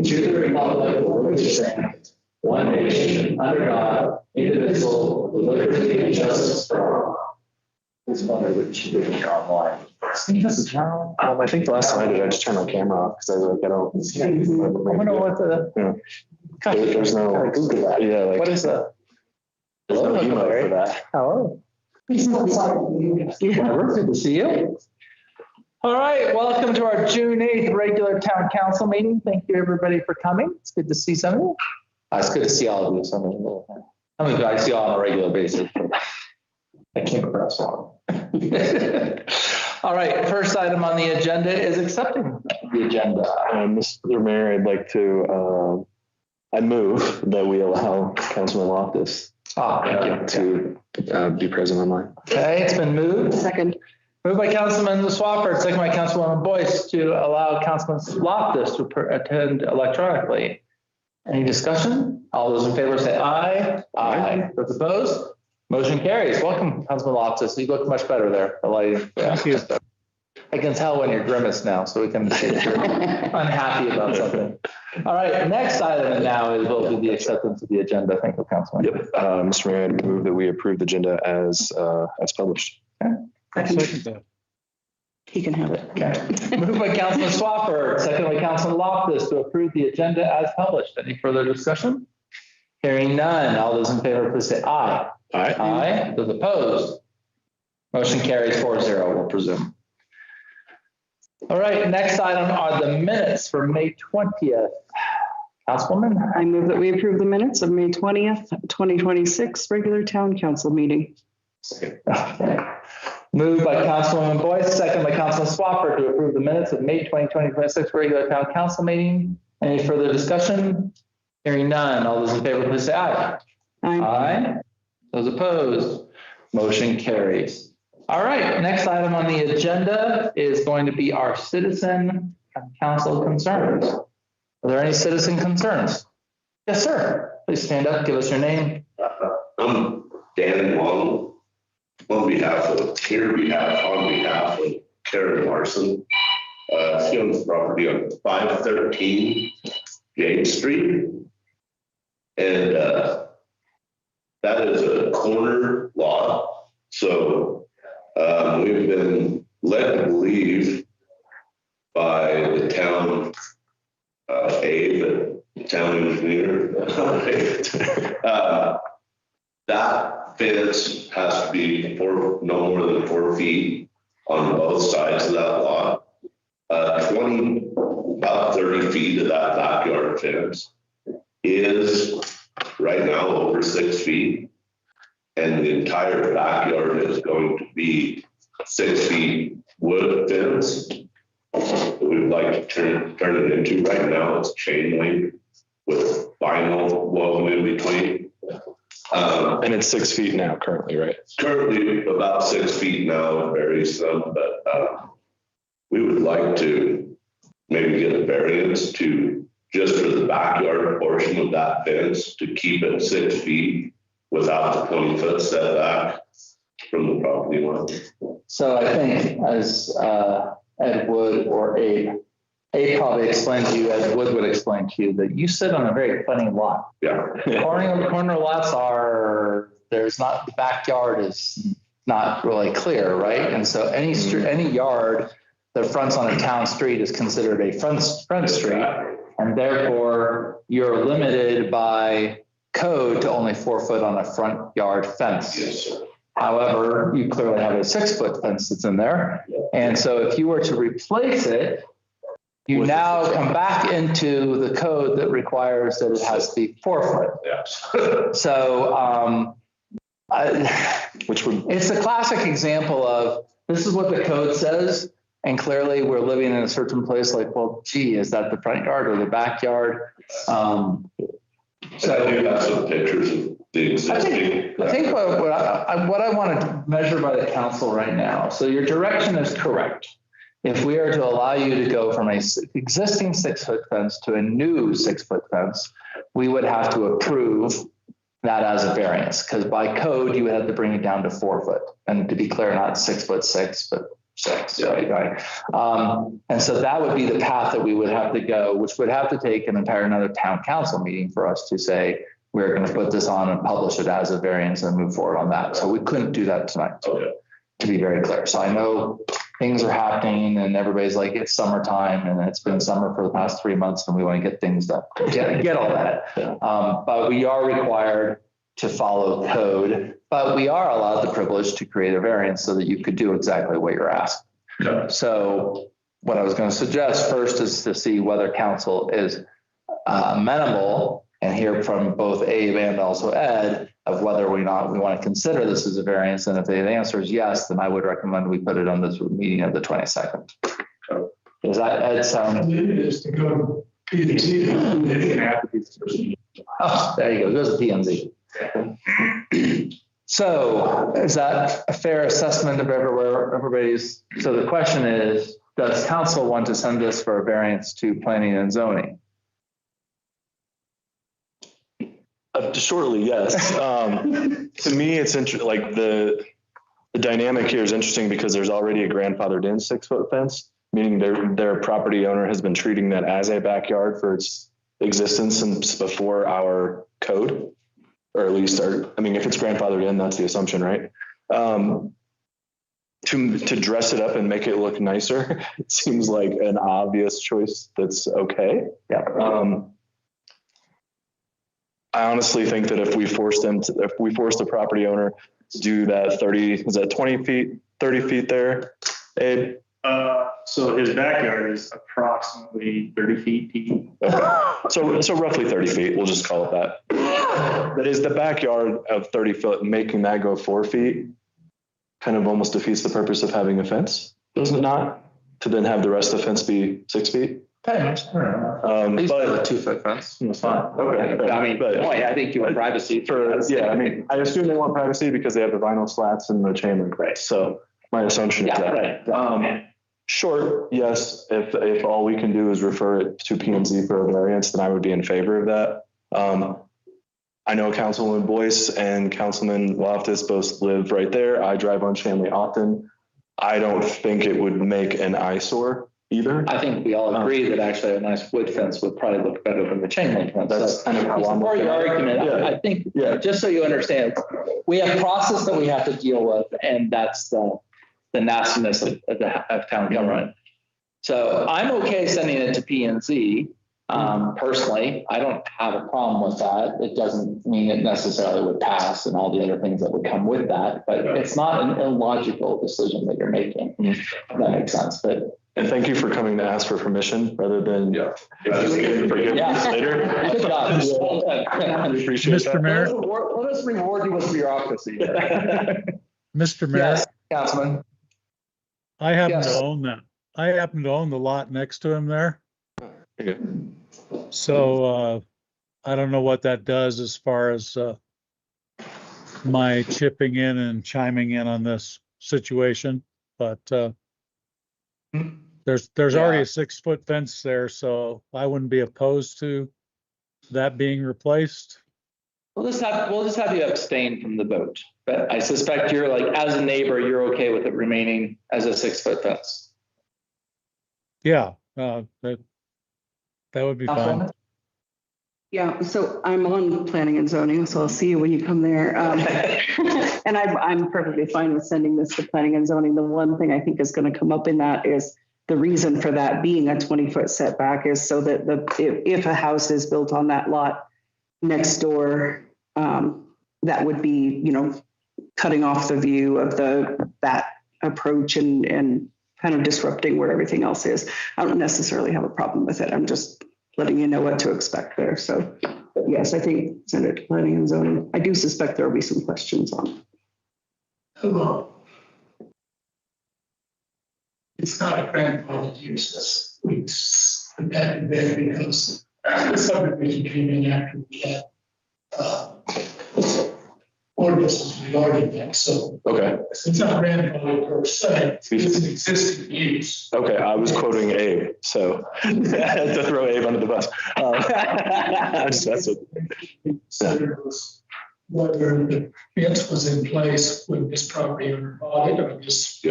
to the republic for which it stands, one nation, under God, indivisible, with liberty and justice for all. This mother would she do it online. I think the last time I did, I just turned my camera off because I was like, I don't. I wonder what the. Yeah. There's no. Google that. Yeah, like. What is that? There's no emote for that. Hello. Good to see you. All right, welcome to our June 8th regular town council meeting. Thank you everybody for coming. It's good to see some of you. It's good to see all of you. I see you all on a regular basis. I can't press on. All right, first item on the agenda is accepting the agenda. Mr. Mayor, I'd like to, I move that we allow Councilman Loftus to be present online. Okay, it's been moved. Second. Moved by Councilman Swafford, second by Councilwoman Boyce to allow Councilman Loftus to attend electronically. Any discussion? All those in favor say aye. Aye. Those opposed? Motion carries. Welcome, Councilman Loftus. You look much better there. The lighting. Thank you. I can tell when you're grimace now, so we can see if you're unhappy about something. All right, next item now will be the acceptance of the agenda. Thank you, Councilman. Yep. Mr. Mayor, I move that we approve the agenda as published. Okay. He can have it. Okay. Moved by Councilman Swafford, second by Councilman Loftus to approve the agenda as published. Any further discussion? Hearing none. All those in favor, please say aye. Aye. Aye. Those opposed? Motion carries 4-0, we'll presume. All right, next item are the minutes for May 20th. Councilwoman? I move that we approve the minutes of May 20th, 2026 regular town council meeting. Okay. Moved by Councilwoman Boyce, second by Councilman Swafford to approve the minutes of May 20, 2026 regular town council meeting. Any further discussion? Hearing none. All those in favor, please say aye. Aye. Aye. Those opposed? Motion carries. All right, next item on the agenda is going to be our citizen and council concerns. Are there any citizen concerns? Yes, sir. Please stand up, give us your name. I'm Dan Wong on behalf of Karen Larson. She owns property on 513 James Street. And that is a corner lot. So we've been led to believe by the town aide, the town engineer, that fence has to be no more than 4 feet on both sides of that lot. About 30 feet of that backyard fence is right now over 6 feet. And the entire backyard is going to be 6 feet wood fence. We would like to turn it into. Right now it's chain link with vinyl woven in between. And it's 6 feet now currently, right? Currently about 6 feet now, it varies some, but we would like to maybe get a variance to just for the backyard portion of that fence to keep it 6 feet without the 20-foot setback from the property line. So I think as Ed Wood or Abe probably explained to you, as Wood would explain to you, that you sit on a very funny lot. Yeah. Corner lots the backyard is not really clear, right? And so any yard that fronts on a town street is considered a front street, and therefore you're limited by code to only 4 foot on a front yard fence. Yes, sir. However, you clearly have a 6 foot fence that's in there. And so if you were to replace it, you now come back into the code that requires that it has to be 4 foot. Yeah. So it's a classic example of this is what the code says. And clearly we're living in a certain place like, well, gee, is that the front yard or the backyard? So I do have some pictures of the existing. I think what I want to measure by the council right now. So your direction is correct. If we are to allow you to go from an existing 6 foot fence to a new 6 foot fence, we would have to approve that as a variance, because by code, you would have to bring it down to 4 foot. And to be clear, not 6'6", but 6, right? And so that would be the path that we would have to go, which would have to take an entire another town council meeting for us to say, we're going to put this on and publish it as a variance and move forward on that. So we couldn't do that tonight, to be very clear. So I know things are happening and everybody's like, it's summertime and it's been summer for the past 3 months and we want to get things done. Get all that. But we are required to follow code, but we are allowed the privilege to create a variance so that you could do exactly what you're asking. Yeah. So what I was going to suggest first is to see whether council is amenable and hear from both Abe and also Ed of whether or not we want to consider this as a variance. And if the answer is yes, then I would recommend we put it on this meeting of the 22nd. Does that, Ed, sound? It is to go to P&Z. Oh, there you go. It goes to P&Z. So is that a fair assessment of everybody's? So the question is, does council want to send this for a variance to planning and zoning? Shortly, yes. To me, it's interesting. Like the dynamic here is interesting because there's already a grandfathered in 6-foot fence, meaning their property owner has been treating that as a backyard for its existence since before our code, or at least if it's grandfathered in, that's the assumption, right? To dress it up and make it look nicer, it seems like an obvious choice. That's okay. Yeah. I honestly think that if we force the property owner to do that 20 feet, 30 feet there, Abe? So his backyard is approximately 30 feet deep. Okay. So roughly 30 feet, we'll just call it that. That is the backyard of 30 foot, making that go 4 feet kind of almost defeats the purpose of having a fence, does it not? To then have the rest of the fence be 6 feet? But a 2-foot fence. It's fine. Okay. I think you want privacy I assume they want privacy because they have the vinyl slats and the chain link. Right. So my assumption is that. Right. Short, yes. If all we can do is refer it to P&Z for a variance, then I would be in favor of that. I know Councilman Boyce and Councilman Loftus both live right there. I drive on Shanley often. I don't think it would make an eyesore either. I think we all agree that actually a nice wood fence would probably look better than the chain link fence. That's kind of for your argument. Yeah. I think, just so you understand, we have process that we have to deal with, and that's the nastiness of town government. So I'm okay sending it to P&Z. Personally, I don't have a problem with that. It doesn't mean it necessarily would pass and all the other things that would come with that, but it's not an illogical decision that you're making. If that makes sense. And thank you for coming to ask for permission rather than forgiveness later. Good job. Appreciate Mr. that. Mayor. Let us reward you with bureaucracy. Mr. Mayor. Yes, Councilman. I happen to own that. I happen to own the lot next to him there. Okay. So I don't know what that does as far as my chipping in and chiming in on this situation, but there's already a 6-foot fence there, so I wouldn't be opposed to that being replaced. We'll just have you abstain from the vote, but I suspect you're like, as a neighbor, you're okay with it remaining as a 6-foot fence. Yeah, that would be fine. Yeah, so I'm on planning and zoning, so I'll see you when you come there. And I'm perfectly fine with sending this to planning and zoning. The one thing I think is going to come up in that is the reason for that being a 20-foot setback is so that if a house is built on that lot next door, that would be, cutting off the view of that approach and kind of disrupting where everything else is. I don't necessarily have a problem with it. I'm just letting you know what to expect there. So yes, I think send it to planning and zoning. I do suspect there will be some questions on it. It's not a grandfathered use. It's dependent there because the subdivision came in after we had ordinances regarding that. So okay, it's not grandfathered per se. It's an existing use. Okay, I was quoting Abe, so to throw Abe under the bus. Whether the fence was in place when this property owner bought it or just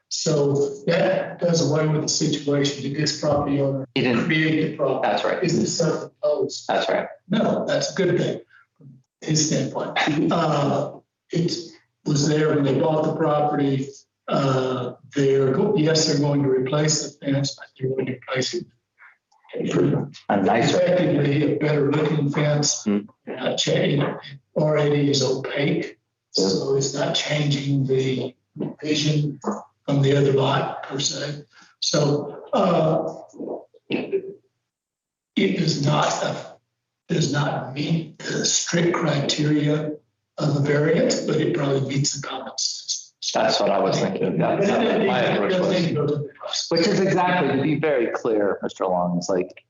So that does away with the situation that this property owner He didn't, created the problem. that's right. Is the self-imposed. That's right. No, that's a good thing from his standpoint. It was there when they bought the property. They're going to replace the fence, but they're going to replace it. A nicer. Effectively, a better looking fence, not changing. Already is opaque, so it's not changing the vision from the other lot per se. So it does not meet the strict criteria of the variance, but it probably meets the common sense. That's what I was thinking. That's what my approach was. Which is exactly, to be very clear, Mr. Long, is like,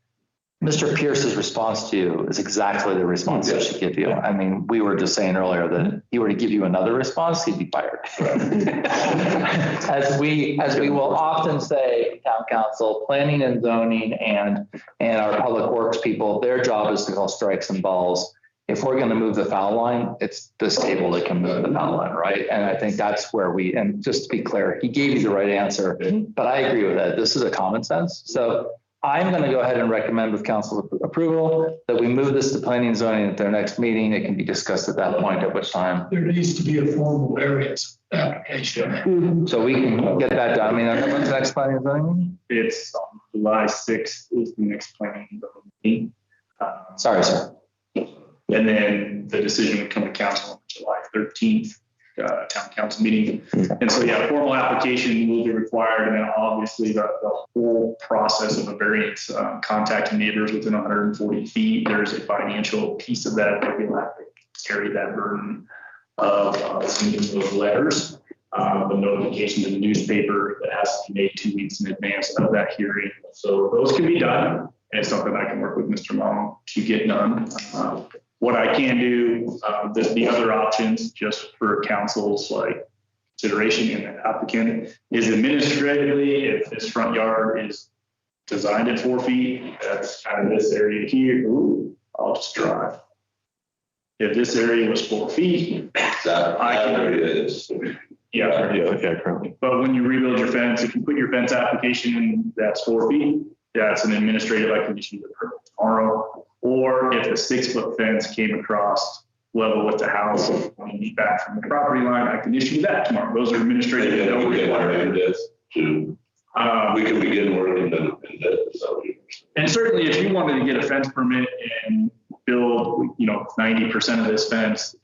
Mr. Pierce's response to you is exactly the response I should give you. I mean, we were just saying earlier that if he were to give you another response, he'd be fired. As we will often say, town council, planning and zoning and our public works people, their job is to call strikes and balls. If we're going to move the foul line, it's this table that can move the foul line, right? And I think that's where and just to be clear, he gave you the right answer, but I agree with that. This is a common sense. So I'm going to go ahead and recommend with council approval that we move this to planning and zoning at their next meeting. It can be discussed at that point, at which time. There needs to be a formal variance application. So we can get that done. I mean, when's the next planning and zoning? It's July 6th is the next planning meeting. Sorry, sir. And then the decision would come to council on July 13th, town council meeting. And so, yeah, formal application will be required. And then obviously the whole process of a variance, contacting neighbors within 140 feet, there's a financial piece of that. They'll have to carry that burden of sending those letters, the notification to the newspaper that has to be made 2 weeks in advance of that hearing. So those can be done. And it's something I can work with Mr. Long to get done. What I can do, the other options, just for council's like consideration and the applicant, is administratively, if this front yard is designed at 4 feet, that's kind of this area here. Ooh, I'll just drive. If this area was 4 feet, That area is. yeah. Currently. But when you rebuild your fence, if you put your fence application in, that's 4 feet. That's an administrative, I can issue the permit tomorrow. Or if a 6-foot fence came across level with the house, when you meet back from the property line, I can issue that tomorrow. Those are administrative. Yeah, we can work this too. We can begin working on this. And certainly if you wanted to get a fence permit and build, 90% of this fence,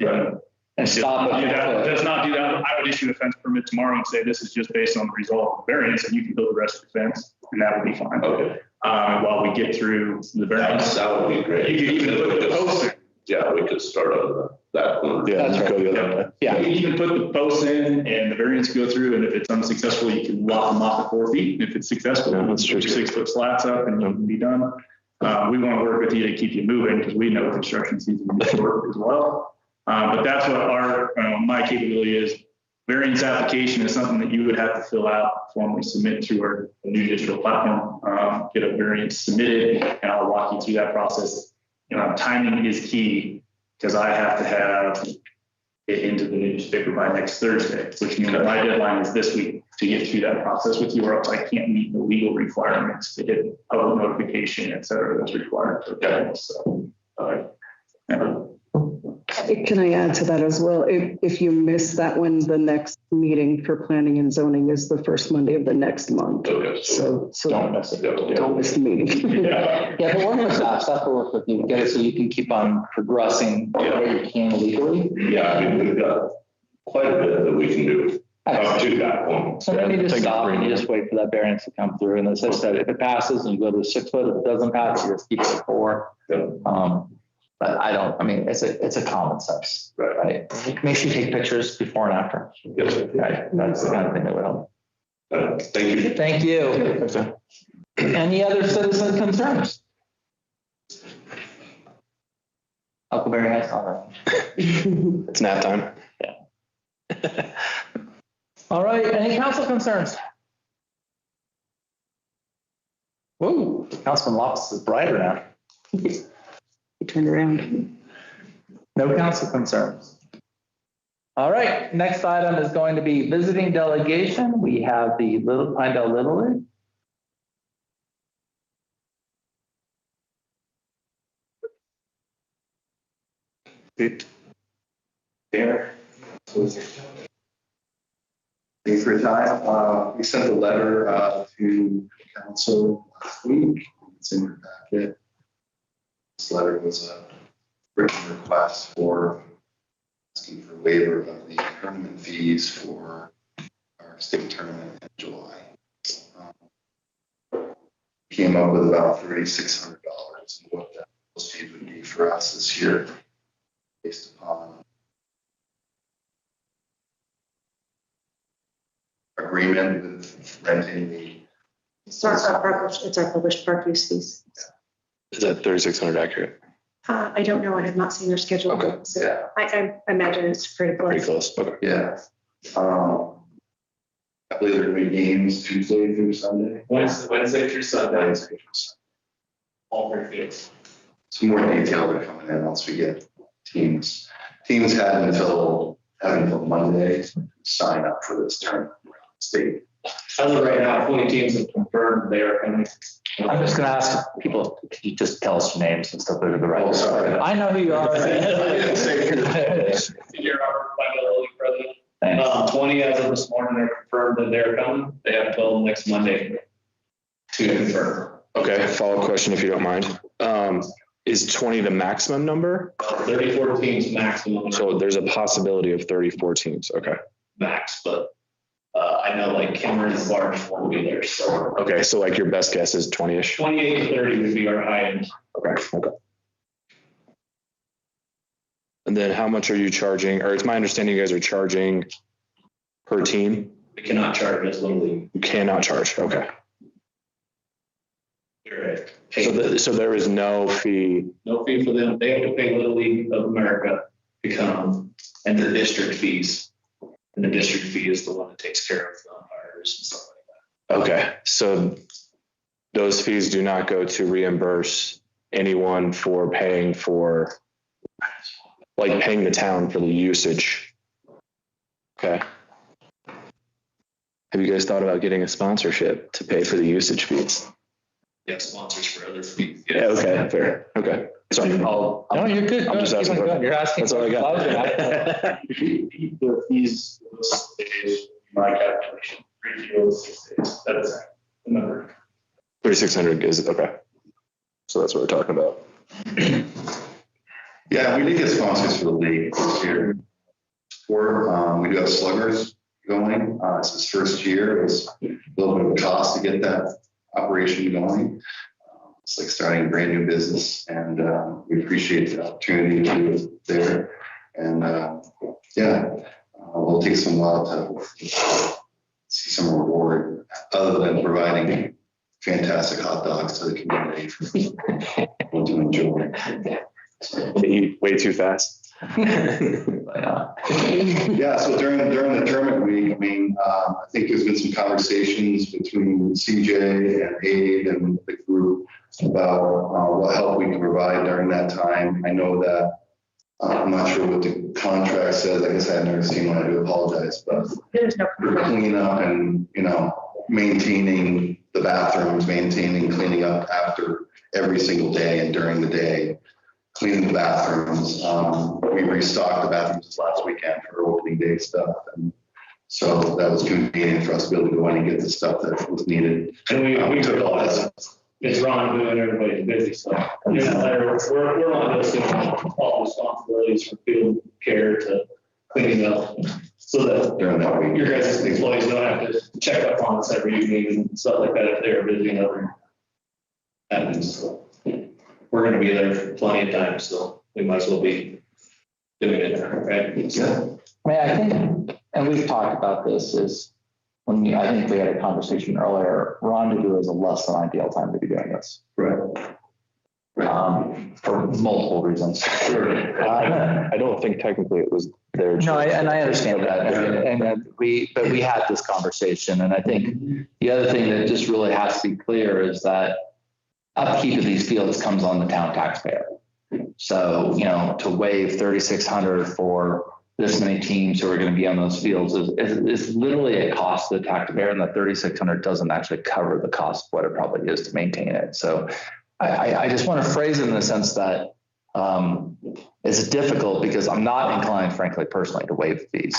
And stop it. does not do that. I would issue a fence permit tomorrow and say, this is just based on the result of the variance, and you can build the rest of the fence, and that would be fine. Okay. While we get through the variance. That would be great. You could even put the posts in. Yeah, we could start on that corner. Yeah, That's right. go the other way. Yeah. You can even put the posts in and the variance go through, and if it's unsuccessful, you can lock them off at 4 feet. And if it's successful, Yeah, that's true. put your 6-foot slats up and you can be done. We want to work with you to keep you moving because we know construction season is short as well. But that's what my capability is. Variance application is something that you would have to fill out, formally submit to our new digital platform, get a variance submitted, and I'll walk you through that process. Timing is key because I have to have it into the newspaper by next Thursday, which means my deadline is this week to get through that process with you, or else I can't meet the legal requirements to get public notification, et cetera, that's required. Okay. So, Can I add to that as well? If you miss that one, the next meeting for planning and zoning is the first Monday of the next month. Okay. So Don't miss it. don't miss the meeting. Yeah. Yeah, but work with staff will work with you, get it so you can keep on progressing where you can legally. Yeah, I mean, we've got quite a bit that we can do up to that point. So then you just stop and you just wait for that variance to come through. And as I said, if it passes and you go to 6 foot, if it doesn't pass, you just keep it at 4. But it's a common sense, right? Make sure you take pictures before and after. Yes. Right, that's the kind of thing that would help. Thank you. Thank you. Any other citizen concerns? Huckleberry has all It's nap time. right. All right, any council concerns? Whoa, Councilman Loftus is brighter now. You turn around. No council concerns. All right, next item is going to be visiting delegation. We have the Pinedale Little League. There. Thanks for your time. We sent a letter to council last week. It's in your packet. This letter was a written request for asking for waiver of the tournament fees for our state tournament in July. Came up with about $3,600 and what that those fees would be for us this year, based upon agreement with renting the. It's our published park use fees. Is that 3,600 accurate? I don't know. I have not seen their schedule. Okay. So Yeah. I imagine it's pretty Pretty close. close. Okay. Yeah. I believe there are going to be games Tuesday through Sunday. Wednesday through Sunday, Wednesday through Sunday. all three fields. Some more details are coming in once we get teams. Teams have until Monday to sign up for this tournament around the state. As of right now, 20 teams have confirmed they are coming. I'm just going to ask people, could you just tell us your names and stuff over the Oh, record? sorry. I know who you are. Senior Robert Pinedale League president. 20 as of this morning are confirmed that they're coming. They have until next Monday to confirm. Okay. Follow-up question, if you don't mind. Is 20 the maximum number? 34 teams maximum. So there's a possibility of 34 teams. Okay. Max, but I know like Cameron's large will be there. So Okay. So like your best guess is 20-ish. 28 to 30 would be our high end. Okay. Okay. And then how much are you charging? Or it's my understanding you guys are charging per team? We cannot charge as Little League. You cannot charge. Okay. We're So there is no fee. no fee for them. They have to pay Little League of America to come and their district fees. And the district fee is the one that takes care of the umpires and stuff like Okay. So those fees do not go to reimburse anyone for paying for, like paying the town for the usage. Okay. Have you guys thought about getting a sponsorship to pay for the usage fees? that. Yeah, sponsors for other fees. Yeah. Okay. Fair. Okay. Sorry. No, you're good. I'm just Keep asking. on going. You're asking. That's all I got. The fees, my calculation, 3 fields, 6 days. That is the number. 3,600 is okay. So that's what we're talking about. Yeah, we did get sponsors for the league this year. We do have sluggers going. It's his first year. It was a little bit of a cost to get that operation going. It's like starting a brand new business, and we appreciate the opportunity to do it there. And we'll take some while to see some reward other than providing fantastic hot dogs to the community for people to enjoy. They eat way too fast. Yeah, so during the tournament week, I mean, I think there's been some conversations between CJ and Abe and the group about what help we can provide during that time. I know that I'm not sure what the contract says. I guess I've never seen one. I do apologize, but There's no. clean up and, maintaining the bathrooms, cleaning up after every single day and during the day. Cleaning the bathrooms. We restocked the bathrooms this last weekend for opening day stuff. And so that was convenient for us to be able to go in and get the stuff that was needed. And we took all realize that. it's Ron doing everybody's busy, so we're on this, all responsibilities from field care to cleaning up, so that During that week. your guys' employees don't have to check up on us every evening and stuff like that if they're busy and other happens. So we're gonna be there for plenty of time, so we might as well be doing it, right? Yeah. I mean, I think, and we've talked about this, is I think we had a conversation earlier, rendezvous is a less than ideal time to be doing this. Right. For multiple reasons. I don't think technically it was their. No, and I understand that. And we had this conversation, and I think the other thing that just really has to be clear is that upkeep of these fields comes on the town taxpayer. So, to waive 3,600 for this many teams who are going to be on those fields is literally a cost to the taxpayer, and the 3,600 doesn't actually cover the cost of what it probably is to maintain it. So I just want to phrase it in the sense that it's difficult because I'm not inclined, frankly, personally, to waive fees.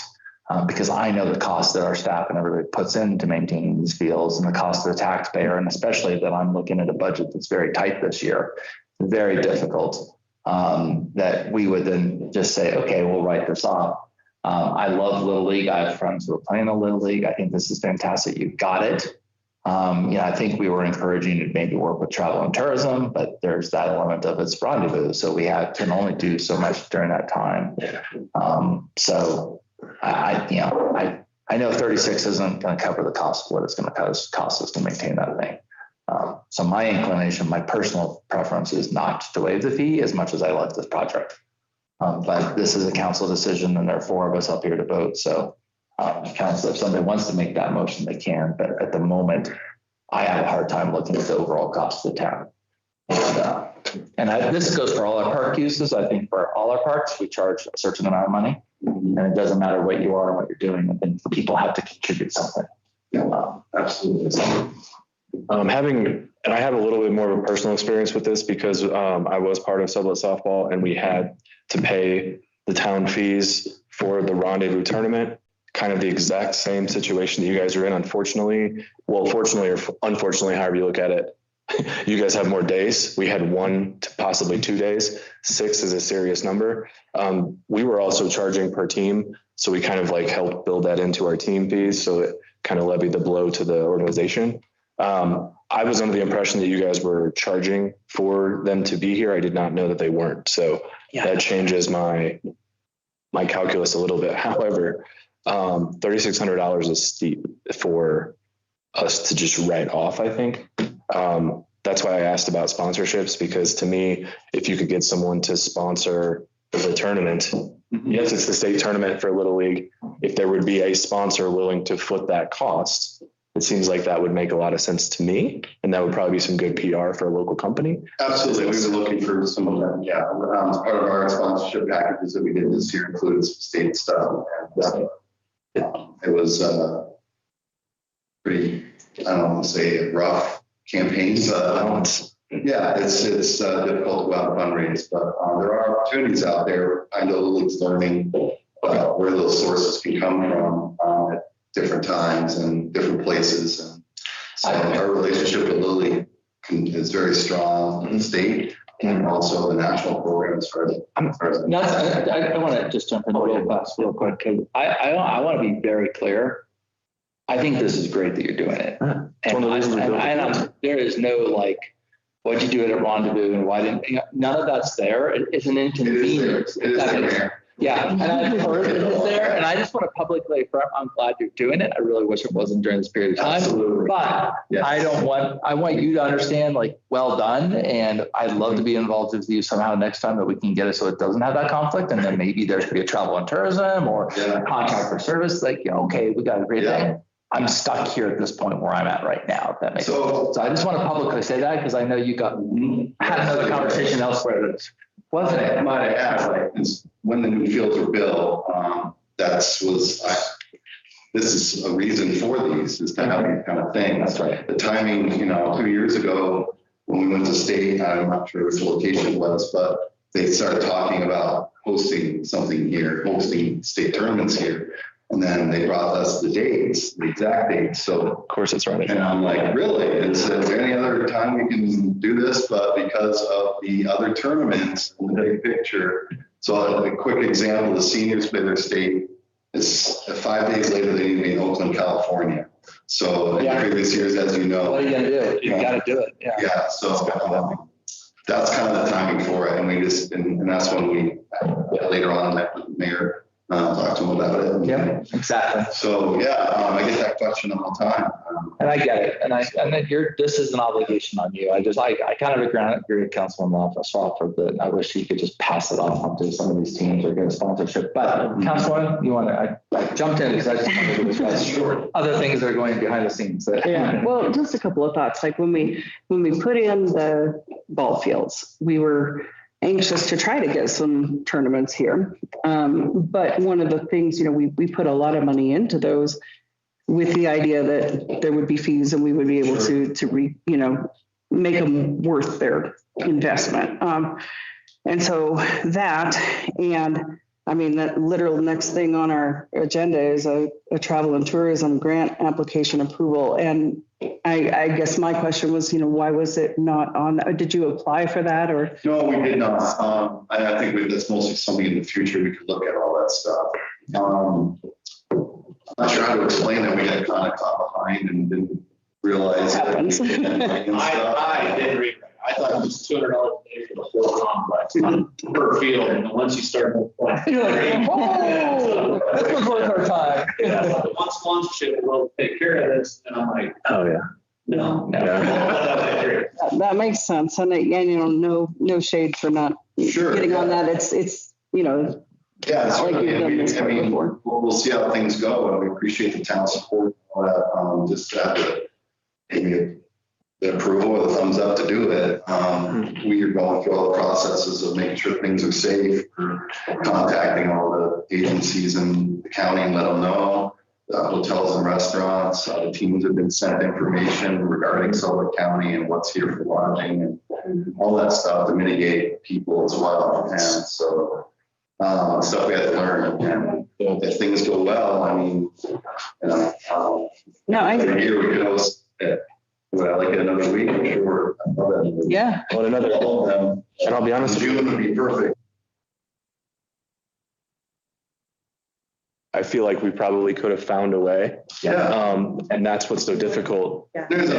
Because I know the cost that our staff and everybody puts into maintaining these fields and the cost of the taxpayer, and especially that I'm looking at a budget that's very tight this year, very difficult, that we would then just say, okay, we'll write this off. I love Little League. I have friends who are playing the Little League. I think this is fantastic. You've got it. I think we were encouraging to maybe work with travel and tourism, but there's that element of its rendezvous. So we can only do so much during that time. So I know 36 isn't going to cover the cost of what it's going to cost us to maintain that thing. So my inclination, my personal preference is not to waive the fee as much as I like this project. But this is a council decision and there are 4 of us up here to vote. So council, if somebody wants to make that motion, they can. But at the moment, I have a hard time looking at the overall cost of the town. This goes for all our park uses. I think for all our parks, we charge a certain amount of money. And it doesn't matter what you are and what you're doing. I think people have to contribute something. Absolutely. And I have a little bit more of a personal experience with this because I was part of Sublet softball and we had to pay the town fees for the rendezvous tournament. Kind of the exact same situation that you guys are in, unfortunately. Well, fortunately or unfortunately, however you look at it, you guys have more days. We had 1 to possibly 2 days. 6 is a serious number. We were also charging per team. So we kind of like helped build that into our team fees. So it kind of levied the blow to the organization. I was under the impression that you guys were charging for them to be here. I did not know that they weren't. So that changes my calculus a little bit. However, $3,600 is steep for us to just write off, I think. That's why I asked about sponsorships, because to me, if you could get someone to sponsor the tournament, yes, it's the state tournament for Little League. If there would be a sponsor willing to foot that cost, it seems like that would make a lot of sense to me. And that would probably be some good PR for a local company. Absolutely. We were looking for some of them. Yeah. Part of our sponsorship packages that we did this year included some state stuff. And it was pretty, I don't want to say rough campaigns. Yeah, it's difficult to go out and fundraise, but there are opportunities out there. I know Little League's learning where those sources can come from at different times and different places. And so our relationship with Little League is very strong in the state and also the national programs for I want to just jump in real fast, real quick, because I want to be very clear. I think this is great that you're doing it. And there is no like, what'd you do it at Rendezvous and why didn't none of that's there. It's an inconvenience. It is there. Yeah, and I've heard it is there, and I just want to publicly affirm I'm glad you're doing it. I really wish it wasn't during this period of time. Absolutely. But yes. I want you to understand, like, well done, and I'd love to be involved with you somehow next time that we can get it so it doesn't have that conflict, and then maybe there should be a travel and tourism or contract for service. Like, okay, we got a great thing. I'm stuck here at this point where I'm at right now. If that makes sense. So I just want to publicly say that because I know you had another conversation elsewhere that wasn't it? Might add, like, when the new fields were built, this is a reason for these, is to have that kind of thing. That's right. The timing, 2 years ago when we went to state, I'm not sure which location it was, but they started talking about hosting something here, hosting state tournaments here. And then they brought us the dates, the exact dates. So of course it's right. And I'm like, really? Is there any other time we can do this? But because of the other tournaments in the big picture. So a quick example, the seniors play their state. It's 5 days later, they need to be in Oakland, California. So in previous years, as you know. What are you gonna do? You gotta do it. Yeah. So that's kind of the timing for it. And we just, and that's when we later on met with the mayor. Talk to them about it. Yeah, exactly. So I get that question all the time. And I get it. And this is an obligation on you. I kind of agree with Councilman Swafford that I wish he could just pass it off onto some of these teams or get a sponsorship. But Councilman, you want to, I jumped in because I just wanted to discuss other things that are going behind the scenes. Yeah. Well, just a couple of thoughts. Like when we put in the ball fields, we were anxious to try to get some tournaments here. But one of the things, we put a lot of money into those with the idea that there would be fees and we would be able to make them worth their investment. And so that, and I mean, that literal next thing on our agenda is a travel and tourism grant application approval. And I guess my question was, why was it not on? Did you apply for that or? No, we did not. I think that's mostly something in the future. We could look at all that stuff. I'm not sure how to explain that. We got kind of caught behind and didn't realize. Happens. I did read. I thought it was $200 a day for the whole complex per field, and once you start. You're like, oh, this was worth our time. Yeah, once sponsorship will take care of this, and I'm like, Oh, yeah. no. That makes sense. And no shade for not Sure, getting on yeah. that. It's Yeah, Like certainly. you've done this before. We'll see how things go, and we appreciate the town support. Just to have the approval or the thumbs up to do it. We are going through all the processes of making sure things are safe, contacting all the agencies in the county and let them know. Hotels and restaurants, the teams have been sent information regarding Suffolk County and what's here for lodging and all that stuff to mitigate people as well. And so stuff we had to learn. And if things go well, I mean, every year we could host like another week, I'm sure. yeah. Well, another, and I'll be honest with you, June would be perfect. I feel like we probably could have found a way. Yeah. And that's what's so difficult. There's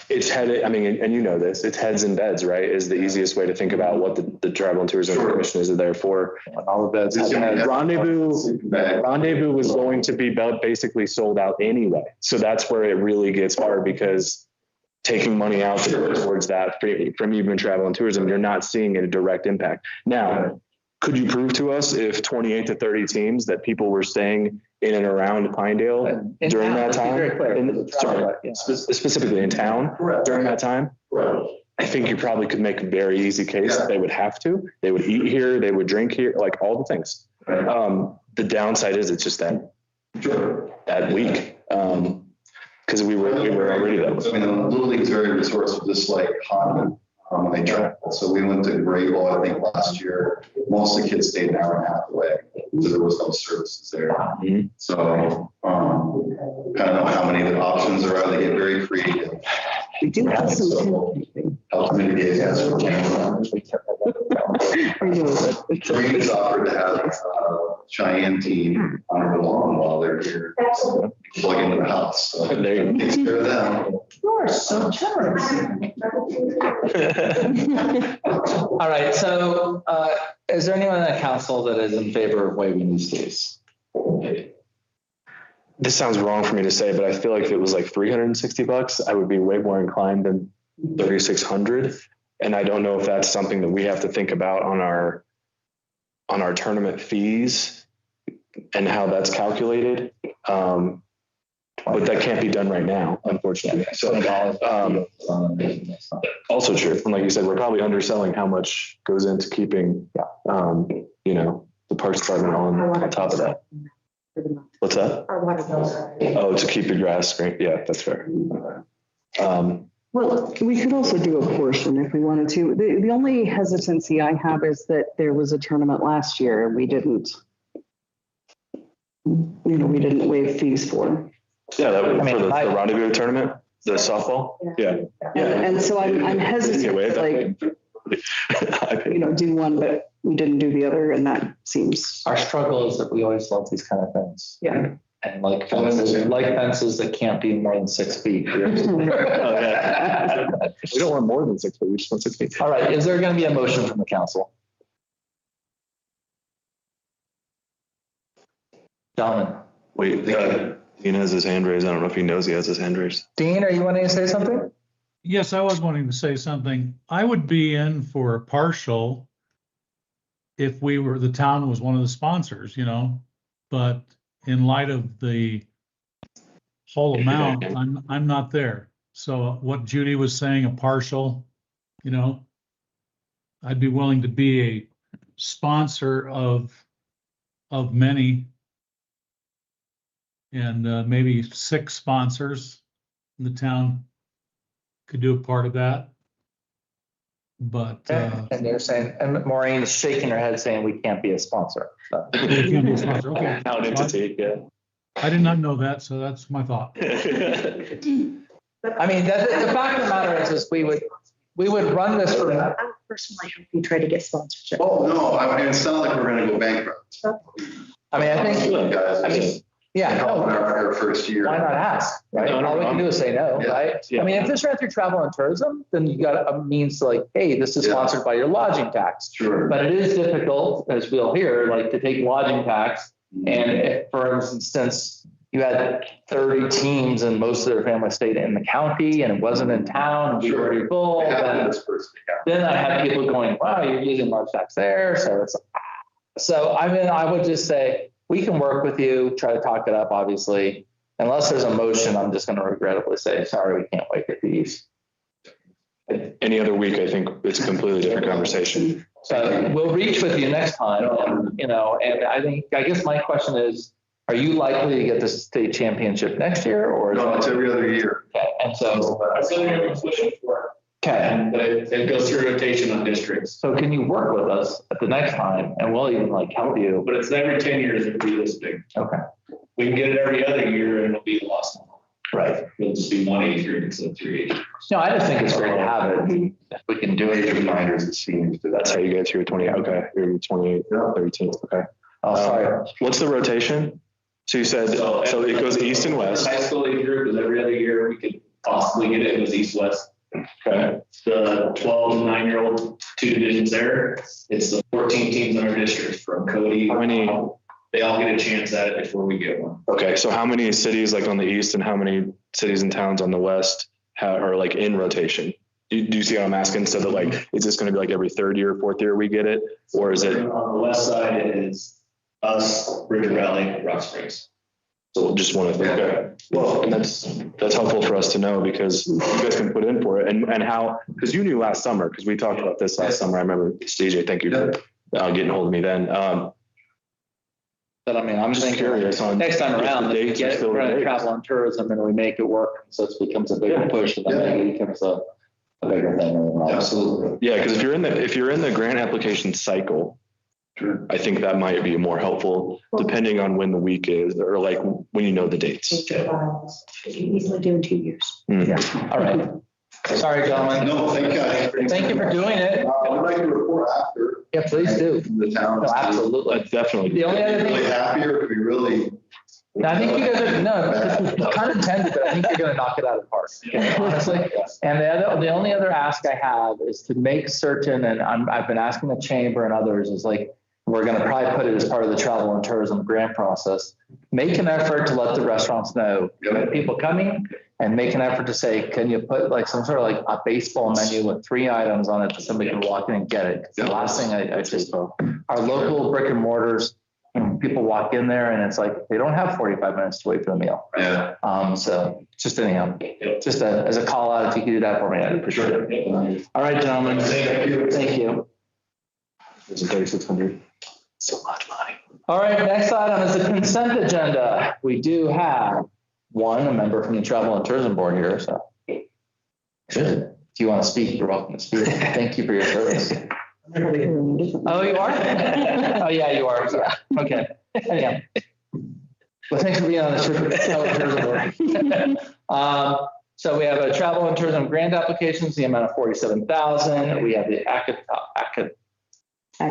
It's headed, I mean, and you know this, it's heads and beds, right? Is the easiest way to think about what the Travel and Tourism Sure. Commission is there for. When all the beds It's gonna be- Rendezvous was going to be basically sold out anyway. So that's where it really gets hard, because taking money out towards that from even Travel and Tourism, you're not seeing a direct impact. Now, could you prove to us if 28 to 30 teams that people were staying in and around Pinedale during that time? Specifically in town during that time? I think you probably could make a very easy case that they would have to. They would eat here, they would drink here, like all the things. The downside is it's just that week. Because we were already there. I mean, the Little League's very resourceful, just like Honda, when they travel. So we went to Great Wall, I think last year. Most of the kids stayed an hour and a half away because there was no services there. Mm-hmm. So kind of know how many of the options there are. They get very creative. We do have some. Help mitigate gas for Green's offered to have Cheyenne team on the lawn while they're here. So plug into the house. So There you takes care of them. You are so generous. All right, so is there anyone in the council that is in favor of waiving these fees? This sounds wrong for me to say, but I feel like if it was like $360, I would be way more inclined than 3,600. And I don't know if that's something that we have to think about on our tournament fees and how that's calculated. But that can't be done right now, unfortunately. So also true. And like you said, we're probably underselling how much goes into keeping, the parks department on top of that. What's that? Our water bills are. Oh, to keep your grass green. Yeah, that's fair. Well, we could also do a portion if we wanted to. The only hesitancy I have is that there was a tournament last year and we didn't waive fees for. Yeah, that would for the rendezvous tournament, the softball. Yeah. And so I'm hesitant to do one, but we didn't do the other, and that seems. Our struggle is that we always love these kind of things. Yeah. And like fences that can't be more than 6 feet. We don't want more than 6 feet. We just want 6 feet. All right, is there going to be a motion from the council? Gentlemen. Wait, Dean has his hand raised. I don't know if he knows he has his hand raised. Dean, are you wanting to say something? Yes, I was wanting to say something. I would be in for a partial if the town was one of the sponsors, but in light of the whole amount, I'm not there. So what Judy was saying, a partial, I'd be willing to be a sponsor of many. And maybe 6 sponsors in the town could do a part of that. But And they're saying, and Maureen's shaking her head saying we can't be a sponsor. So. we can't be a sponsor. Okay. Town entity, yeah. I did not know that, so that's my thought. I mean, the fact of the matter is we would run this for. I would personally hope you try to get sponsorship. Oh, no, I mean, it's not like we're gonna go bankrupt. I mean, I think, Guys, I mean, yeah, help in no, our first year. why not ask, right? No, All we can do is say no, Yeah. right? Yeah. I mean, if this ran through travel and tourism, then you got a means to like, hey, this is Yeah. sponsored by your lodging tax. Sure. But it is difficult, as we'll hear, like to take lodging tax. And if, for instance, you had 30 teams and most of their family stayed in the county and it wasn't in town, and we were already full, then I had people going, wow, you're using lodge tax there. So I mean, I would just say, we can work with you, try to talk it up, obviously. Unless there's a motion, I'm just going to regrettably say, sorry, we can't wait for these. Any other week, I think it's a completely different conversation. So we'll reach with you next time, and I guess my question is, are you likely to get the state championship next year or? No, it's every other year. Okay, and so, I feel like I'm pushing for it. okay, But it goes through rotation on districts. so can you work with us at the next time and we'll even like help you? But it's every 10 years it'll be this big. Okay, We can get it every other year and it'll be lost. right. It'll just be 183 instead of 380. No, I just think it's great to have it. If we can do Age it. reminders, it seems. That's how you get to your 20. Okay, you're 28, 13. Okay. Oh, sorry. What's the rotation? So you said, so it goes east and west. High school age group is every other year. We could possibly get it. It was east-west. Okay. The 12 and 9-year-old, 2 divisions there. It's the 14 teams in our district from Cody. How many? They all get a chance at it before we get one. Okay, so how many cities like on the east and how many cities and towns on the west are like in rotation? Do you see what I'm asking? So that like, is this going to be like every 3rd year, 4th year we get it? Or is it? On the west side, it is us, River Valley, Rock Springs. So just want to think, okay. Well, and that's helpful for us to know because you guys can put in for it and how, because you knew last summer, because we talked about this last summer. I remember CJ, thank you for getting hold of me then. But I mean, I'm Just thinking curious on next time if the around, that we dates are get still we're the gonna dates. travel and tourism and we make it work. So it becomes a bigger push and then maybe it becomes a bigger thing. Absolutely. Yeah, because if you're in the grant application cycle, I think that might be more helpful depending on when the week is or like when you know the dates. You could easily do in 2 years. Yeah, all right. Sorry, gentlemen. No, thank you. Thank you for doing it. I would like to report after. Yeah, please do. From the town. No, absolutely. Definitely. The only other Really thing, happy or could we really? I think you guys are, no, kind of intended, but I think you're going to knock it out of the park, honestly. And the only other ask I have is to make certain, and I've been asking the chamber and others, is like, we're going to probably put it as part of the travel and tourism grant process. Make an effort to let the restaurants know that people coming and make an effort to say, can you put like some sort of like a baseball menu with 3 items on it that somebody can walk in and get it. 'Cause the last thing I just, our local brick and mortars, and people walk in there and it's like, they don't have 45 minutes to wait for the meal. Yeah. So just anyhow, just as a call out, if you could do that for me, I'd appreciate it. All right, gentlemen. Thank you. It's 3,600. So much money. All right, next item is the consent agenda. We do have a member from the Travel and Tourism Board here, so. Good. If you want to speak, you're welcome to speak. Thank you for your service. Oh, you are? Oh, yeah, you are. Sorry. Okay. Anyhow. Well, thanks for being on the Travel and Tourism Board. So we have a travel and tourism grant applications, the amount of 47,000. We have the Activop. I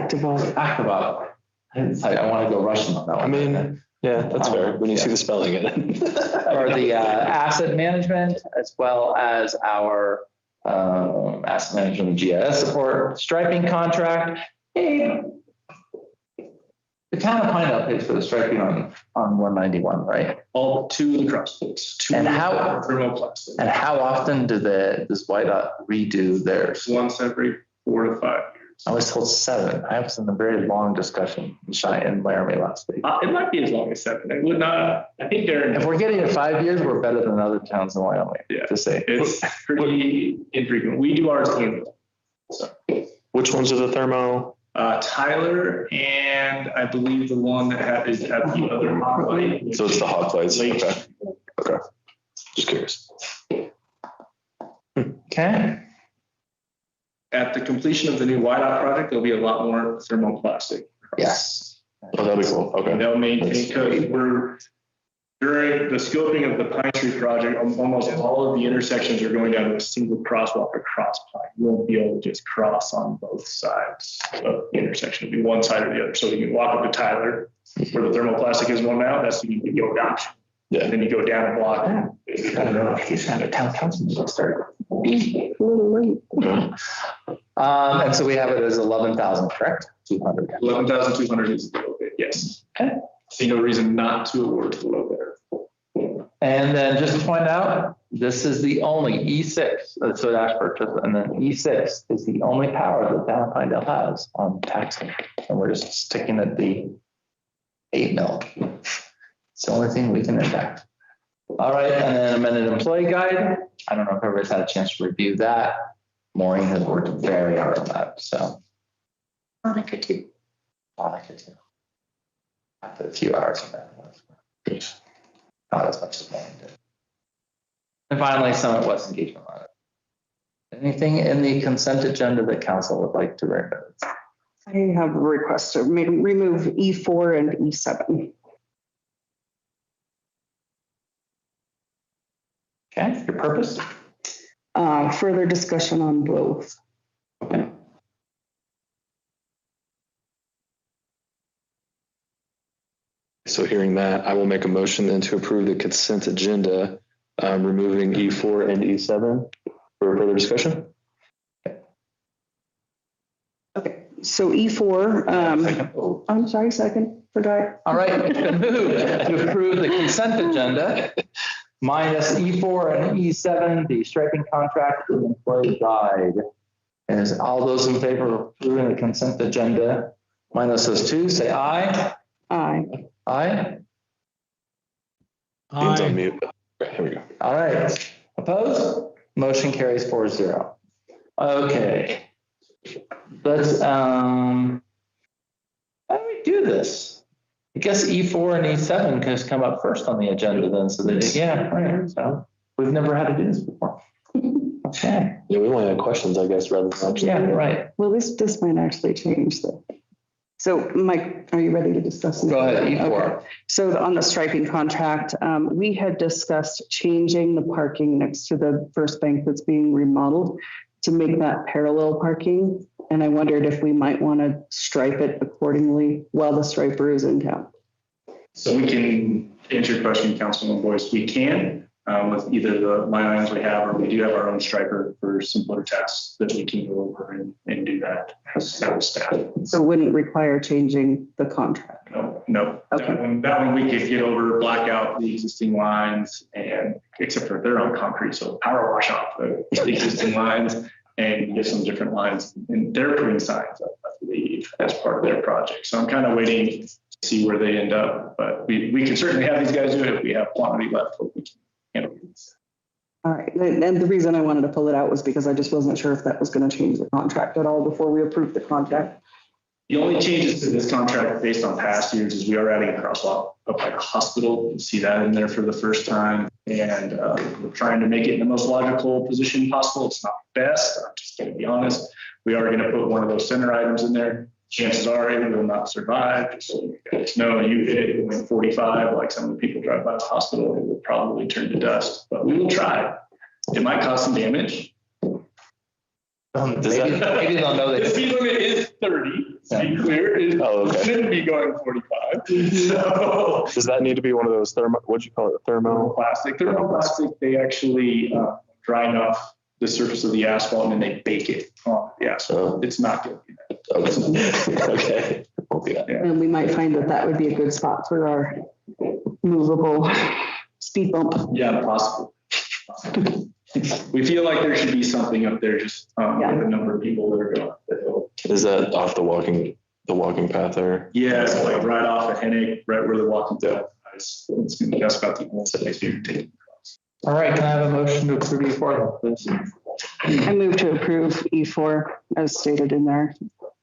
want to go Russian on that one. I mean, yeah, that's fair. When you see the spelling in it. Or the asset management, as well as our asset management and GIS support, striping contract. Hey, the town of Pinedale pays for the striping on 191, right? All 2 of the crosswalks. And how- remote plastic. And how often does YDOT redo theirs? Once every 4 to 5 years. I was told 7. I was in a very long discussion in Laramie last week. It might be as long as 7. It would not, I think they're. If we're getting it 5 years, we're better than other towns in Wyoming. Yeah. To say. It's pretty infrequent. We do ours annually. What Which ones are the thermo? Tyler, and I believe the one that is at the other hot light. So it's the hot lights. Lake. Okay. Okay. Just curious. Okay. At the completion of the new YDOT project, there'll be a lot more thermoplastic. Yes. Oh, that'd be cool. Okay. They'll maintain, because we're, during the scoping of the Pine Tree project, almost all of the intersections are going down to a single crosswalk across Pine. You won't be able to just cross on both sides of the intersection. It'll be one side or the other. So you can walk up to Tyler, where the thermoplastic is one now, that's the go option. Yeah. And then you go down a block. I don't know. He's had a town council meeting started. Okay. And so we have it as 11,000, correct? 200. 11,200 is the low bid, yes. Okay. See no reason not to award the low bidder. And then just to point out, this is the only E6, so Ashford, and then E6 is the only power that town of Pinedale has on taxing. And we're just sticking at the 8 mil. It's the only thing we can impact. All right, and then amended employee guide. I don't know if everybody's had a chance to review that. Maureen has worked very hard on that, so. Monica too. Monica too. I put a few hours on that. Not as much as Maureen did. And finally, Summit West engagement on it. Anything in the consent agenda that council would like to remove? I have a request to remove E4 and E7. Okay, your purpose? Further discussion on both. Okay. So hearing that, I will make a motion then to approve the consent agenda, removing E4 and E7 for further discussion. Okay, so E4, I'm sorry, second, forgot. All right, it's been moved to approve the consent agenda minus E4 and E7, the striping contract with employee guide. Is all those in favor of approving the consent agenda minus those two, say aye. Aye. Aye. Dean's on I, mute. Okay, here we go. All right. Opposed? Motion carries 4-0. Okay. Let's, how do we do this? I guess E4 and E7 can just come up first on the agenda then, so that, yeah, right. So we've never had to do this before. Okay. Yeah, we only had questions, I guess, rather than. Yeah, right. Well, this might actually change though. So Mike, are you ready to discuss? Go ahead, E4. Okay. So on the striping contract, we had discussed changing the parking next to the first bank that's being remodeled to make that parallel parking. And I wondered if we might want to stripe it accordingly while the striper is in town. So we can answer your question, Councilman Boyce. We can with either the line items we have, or we do have our own striper for simpler tasks that we can go over and do that as staff. So it wouldn't require changing the contract. No. Okay. That one we could get over, black out the existing lines, and except for they're on concrete, so power wash off the existing lines and get some different lines. And they're putting signs up, I believe, as part of their project. So I'm kind of waiting to see where they end up, but we can certainly have these guys do it if we have quantity left. We can handle it. All right. And the reason I wanted to pull it out was because I just wasn't sure if that was going to change the contract at all before we approved the contract. The only changes to this contract based on past years is we are adding a crosswalk up by the hospital. You see that in there for the first time. And we're trying to make it in the most logical position possible. It's not the best, I'm just going to be honest. We are going to put one of those center items in there. Chances are it will not survive. Just so you guys know, you hit it with 45, like some of the people drive by the hospital, it will probably turn to dust, but we will try. It might cause some damage. Maybe they'll know The that. speed limit is 30, to be clear. It okay. shouldn't be going 45. So Does that need to be one of those what'd you call it? thermoplastic, they actually dry off the surface of the asphalt and then they bake it on the asphalt. It's not good. Okay. Won't be that. And we might find that would be a good spot for our movable speed bump. Yeah, possible. We feel like there should be something up there, just with the number of people that are going up the hill. Is that off the walking path there? Yeah, it's like right off of Hennig, right where the walking path is. That's about the only place you can take. All right, can I have a motion to approve E4, please? I move to approve E4 as stated in their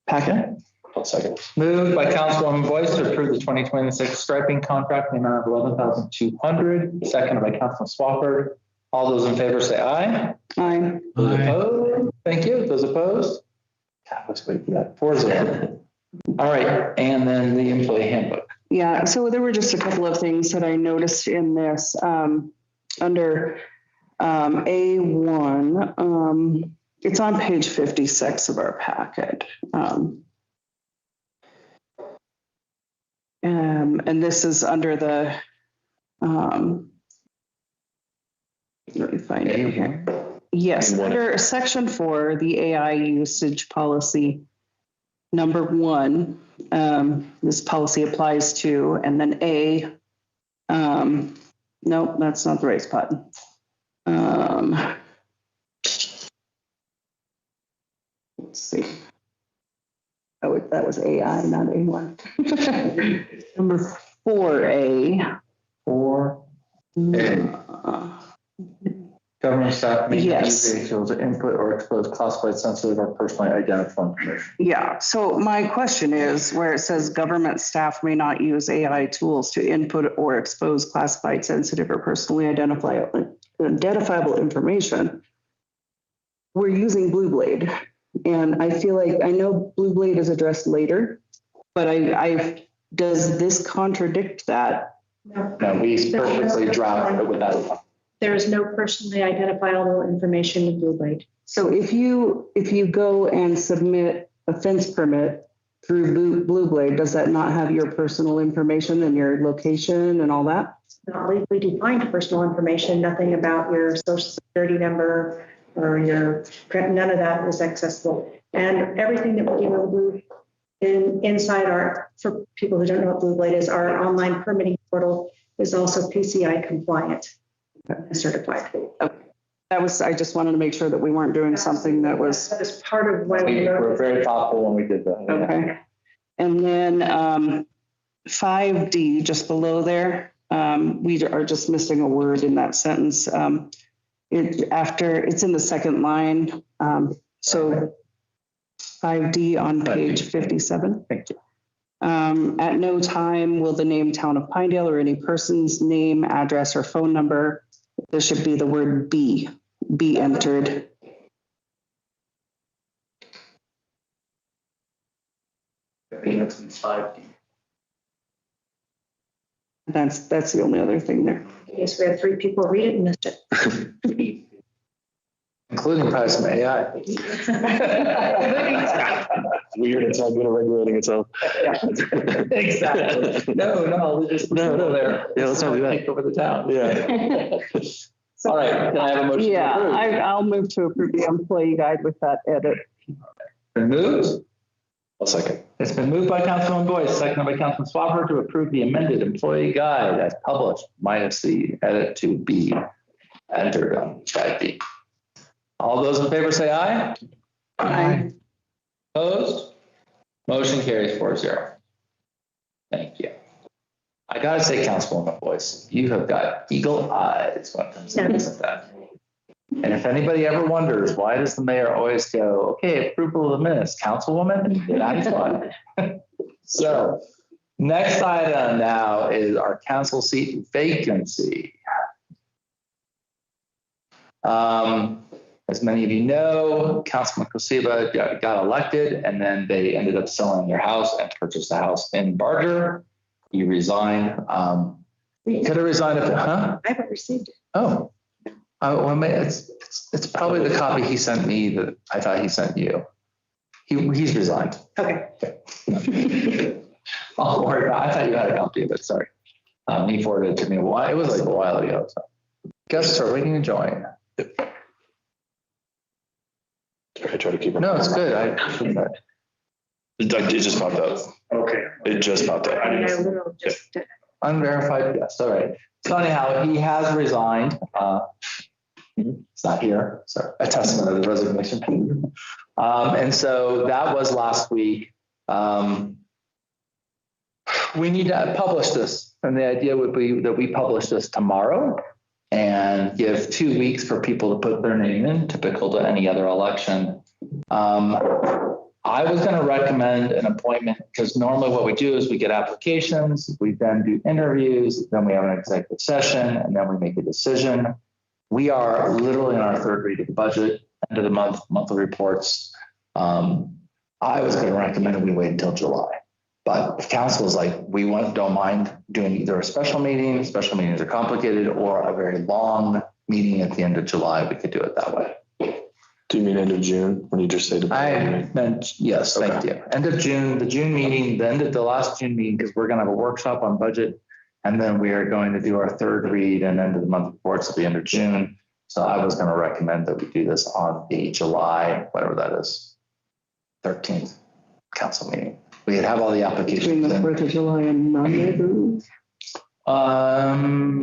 packet. I'll second. Moved by Councilwoman Boyce to approve the 2026 striping contract in the amount of $11,200, seconded by Councilman Swafford. All those in favor say aye. Aye. Those Aye. opposed? Thank you. Those opposed? Let's wait for that. 4-0. All right, and then the employee handbook. Yeah, so there were just a couple of things that I noticed in this. Under A1, it's on page 56 of our packet. And this is under the, let me find it here. Yes, under section 4, the AI usage policy, number 1, this policy applies to, and then A, nope, that's not the right spot. Let's see. Oh, that was AI, not A1. Number 4A. 4. Government staff may not Yes. use tools to input or expose classified, sensitive, or personally identifiable information. Yeah, so my question is where it says government staff may not use AI tools to input or expose classified, sensitive, or personally identifiable information. We're using Blue Blade. And I feel like, I know Blue Blade is addressed later, but does this contradict that? No, No, we purposely dropped it without. there is no personally identifiable information in Blue Blade. So if you go and submit a fence permit through Blue Blade, does that not have your personal information and your location and all that? Not legally defined personal information, nothing about your social security number or your, none of that is accessible. And everything that we do with Blue inside our, for people who don't know what Blue Blade is, our online permitting portal is also PCI compliant and certified. Okay. I just wanted to make sure that we weren't doing something that was. That is part of why We we were wrote. very thoughtful when we did that. Okay. And then 5D, just below there, we are just missing a word in that sentence. It's in the second line. So 5D on page 57. Thank you. At no time will the name town of Pinedale or any person's name, address, or phone number, there should be the word be entered. That's the only other thing there. Yes, we had 3 people read it and missed it. Including probably some AI. Weird, it's not good at regulating itself. Exactly. No, we just No. there. Yeah, let's not do that. Take over the town. Yeah. All right, can I have a motion? to Yeah, approve? I'll move to approve the employee guide with that edit. Been moved. I'll second. It's been moved by Councilman Boyce, seconded by Councilman Swafford to approve the amended employee guide as published, minus the edit to be entered on 5B. All those in favor say aye. Aye. Opposed? Motion carries 4-0. Thank you. I gotta say, Councilwoman Boyce, you have got eagle eyes when it comes to things like that. And if anybody ever wonders, why does the mayor always go, okay, approval of the minutes, Councilwoman? That's fun. So next item now is our council seat vacancy. As many of you know, Councilman Kosiba got elected, and then they ended up selling their house and purchased a house in Barger. He resigned. Could have resigned if, huh? I haven't received it. Oh, well, it's probably the copy he sent me that I thought he sent you. He's resigned. Okay. I'll worry about it. I thought you had a copy of it. Sorry. He forwarded it to me. Why? It was like a while ago. So. Guests are waiting to join. I try to keep it. No, it's good. It just popped up. Okay. It just popped up. I mean, I literally just did. Unverified guest. All right. So anyhow, he has resigned. It's not here. So a testament of the resignation. And so that was last week. We need to publish this. And the idea would be that we publish this tomorrow. and give 2 weeks for people to put their name in, typical to any other election. I was going to recommend an appointment because normally what we do is we get applications, we then do interviews, then we have an executive session, and then we make a decision. We are literally in our third read of the budget, end of the month, monthly reports. I was going to recommend we wait until July, but if council is like, don't mind doing either a special meetings are complicated, or a very long meeting at the end of July, we could do it that way. Do you mean end of June when you just say? I meant, yes, thank you. End of June, the June meeting, the end of the last June meeting, because we're going to have a workshop on budget. And then we are going to do our third read and end of the month reports at the end of June. So I was going to recommend that we do this on the July, whatever that is, 13th council meeting. We have all the Between applications. the 4th of July and Monday.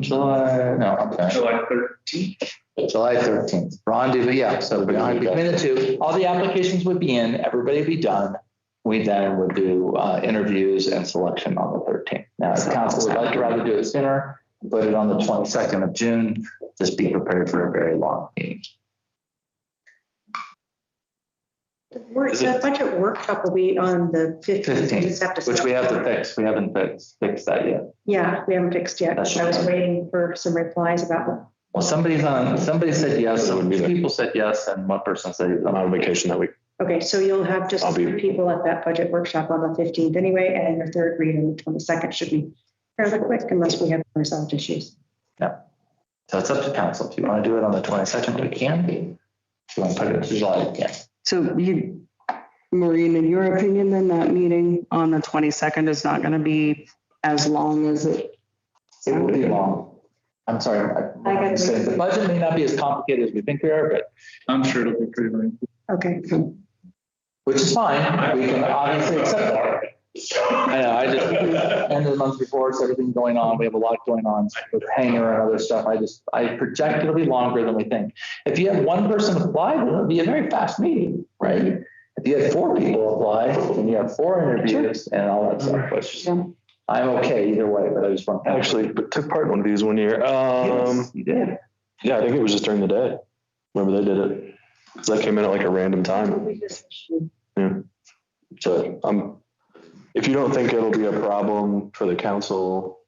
July, no, okay. July 13th. July 13th. Rendezvous, yeah. So between the two, all the applications would be in, everybody would be done. We then would do interviews and selection on the 13th. Now, if council would like to rather do it sooner, put it on the 22nd of June, just be prepared for a very long meeting. The budget workshop will be on the 15th. Which we have to fix. We haven't fixed that yet. Yeah, we haven't fixed yet. I was waiting for some replies about them. Well, somebody said yes, so two people said yes, and one person said I'm on vacation that week. Okay, so you'll have just 3 people at that budget workshop on the 15th anyway, and your third read on the 22nd should be fairly quick unless we have unresolved issues. Yeah. So it's up to council. If you want to do it on the 22nd, we can. If you want to put it to July, we can. So you, Maureen, in your opinion, then that meeting on the 22nd is not going to be as long as it? It will be long. I'm sorry. I So the budget may not be as complicated as we think we are, but I'm sure it'll be pretty late. Okay. which is fine. We can obviously accept that. I know, I just, end of the month reports, everything going on. We have a lot going on with hangar and other stuff. I project it'll be longer than we think. If you have one person apply, then it'll be a very fast meeting, right? If you have 4 people apply, and you have 4 interviews and all that stuff, which I'm okay either way, but I just want to. Actually, but took part in one of these one year. Yes, you did. Yeah, I think it was just during the day. Remember they did it. Because that came in at like a random time. Yeah. So if you don't think it'll be a problem for the council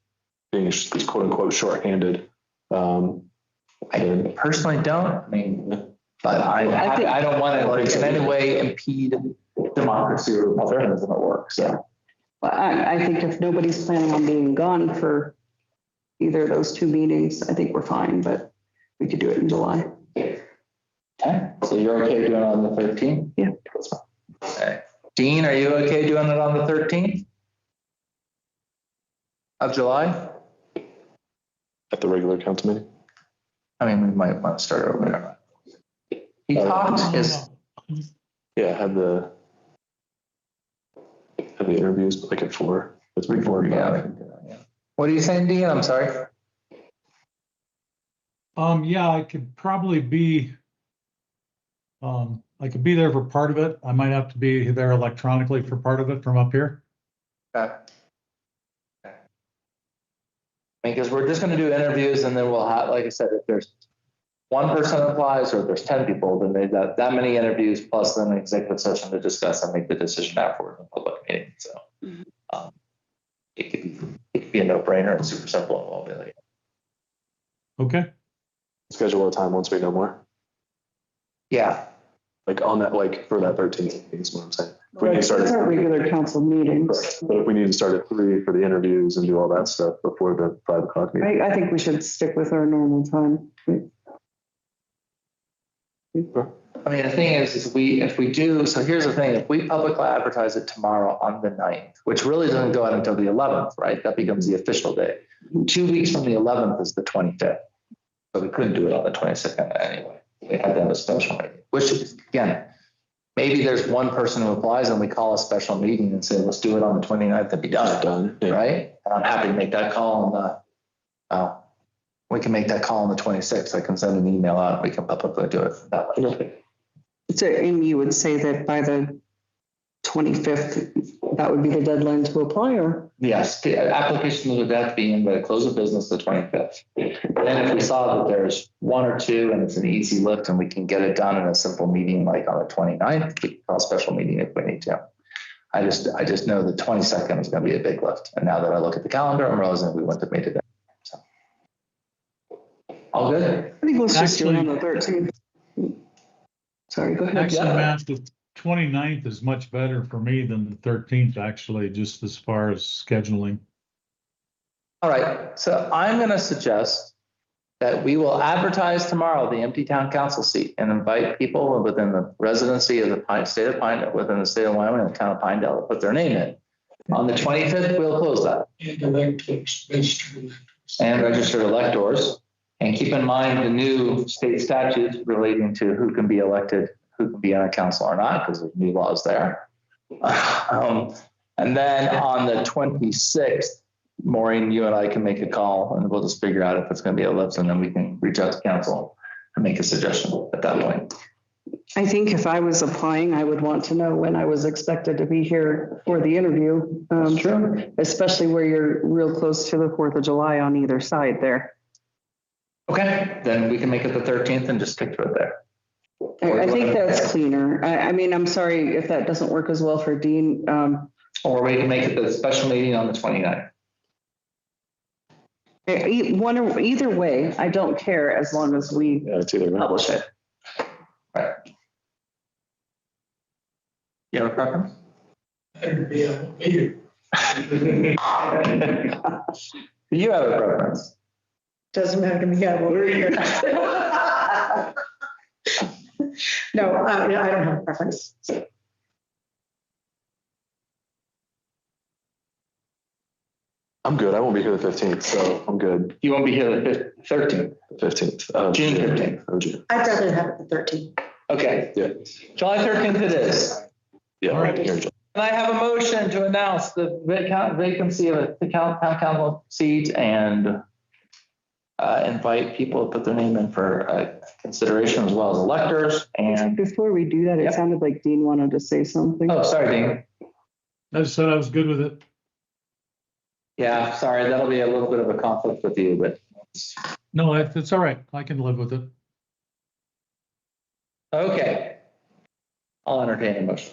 being quote unquote shorthanded. I personally don't, I mean, but I don't want to like in any way impede democracy or republicanism at work, so. Well, I think if nobody's planning on being gone for either of those 2 meetings, I think we're fine, but we could do it in July. Okay, so you're okay doing it on the 13th? Yeah. Okay. Dean, are you okay doing it on the 13th of July? At the regular council meeting? I mean, we might want to start over. He talked is. Yeah, had the interviews like at 4. It's 3:45. Yeah. What are you saying, Dean? I'm sorry. Yeah, I could probably be, I could be there for part of it. I might have to be there electronically for part of it from up here. Okay. Because we're just going to do interviews and then we'll have, like I said, if there's 1 person applies or if there's 10 people, then they got that many interviews plus then an executive session to discuss and make the decision afterward in a public meeting. So it could be a no-brainer and super simple and we'll be like. Okay. Schedule a time once we know more. Yeah. Like on that, like for that 13th is what I'm saying. If we need to Those start are regular council meetings. But if we need to start at 3 for the interviews and do all that stuff before the 5 o'clock meeting. I think we should stick with our normal time. I mean, the thing is if we do, so here's the thing, if we publicly advertise it tomorrow on the 9th, which really doesn't go out until the 11th, right? That becomes the official day. 2 weeks from the 11th is the 25th. So we couldn't do it on the 22nd anyway. We had to have a special meeting, which again, maybe there's 1 person who applies and we call a special meeting and say, let's do it on the 29th to be done. Yeah. Right? And I'm happy to make that call on we can make that call on the 26th. I can send an email out. We can publicly do it that way. So, and you would say that by the 25th, that would be the deadline to apply, or? Yes, the applications would have to be in by the close of business the 25th. Then if we saw that there's one or two and it's an easy lift and we can get it done in a simple meeting like on the 29th, we can call a special meeting if we need to. I just know the 22nd is going to be a big lift. And now that I look at the calendar, I'm realizing we wouldn't have made it. So. All good? I think let's just do it on Actually- the 13th. Sorry, go ahead. Actually, Yeah. Matt, the 29th is much better for me than the 13th, actually, just as far as scheduling. All right. So I'm going to suggest that we will advertise tomorrow the empty town council seat and invite people within the residency of the state of Pinedale, within the state of Wyoming and the town of Pinedale to put their name in. On the 25th, we'll close that. And electors, registered electors. And registered electors. And keep in mind the new state statutes relating to who can be elected, who can be on a council or not, because there's new laws there. And then on the 26th, Maureen, you and I can make a call and we'll just figure out if it's going to be a lift, and then we can reach out to council and make a suggestion at that point. I think if I was applying, I would want to know when I was expected to be here for the interview. True. Especially where you're real close to the 4th of July on either side there. Okay, then we can make it the 13th and just stick to it there. I think that's cleaner. I mean, I'm sorry if that doesn't work as well for Dean. Or we can make it the special meeting on the 29th. Either way, I don't care as long as we Yeah, it's either way. publish it. Right. You have a preference? Better be able to be here. Do you have a preference? Doesn't matter to me. Yeah, well, we're here. No, I don't have a preference. I'm good. I won't be here the 15th, so I'm good. You won't be here the 13th, The 15th. of June 15th. Oh, June. I'd rather have it the 13th. Okay, Yeah. July 13th it is. Yeah. All right. Here in July. And I have a motion to announce the vacancy of the town council seat and invite people to put their name in for consideration as well as electors. And, Before we do that, it Yep. sounded like Dean wanted to say something. oh, sorry, Dean. I just said I was good with it. Yeah, sorry, that'll be a little bit of a conflict with you, but No, it's all right. I can live with it. okay. I'll entertain a motion.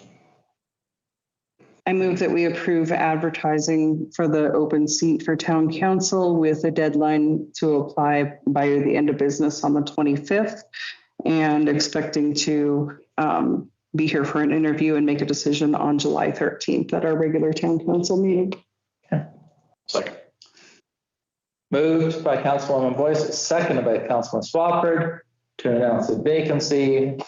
I move that we approve advertising for the open seat for town council with a deadline to apply by the end of business on the 25th, and expecting to be here for an interview and make a decision on July 13th at our regular town council meeting. Second. Moved by Councilwoman Boyce, seconded by Councilman Swafford to announce a vacancy.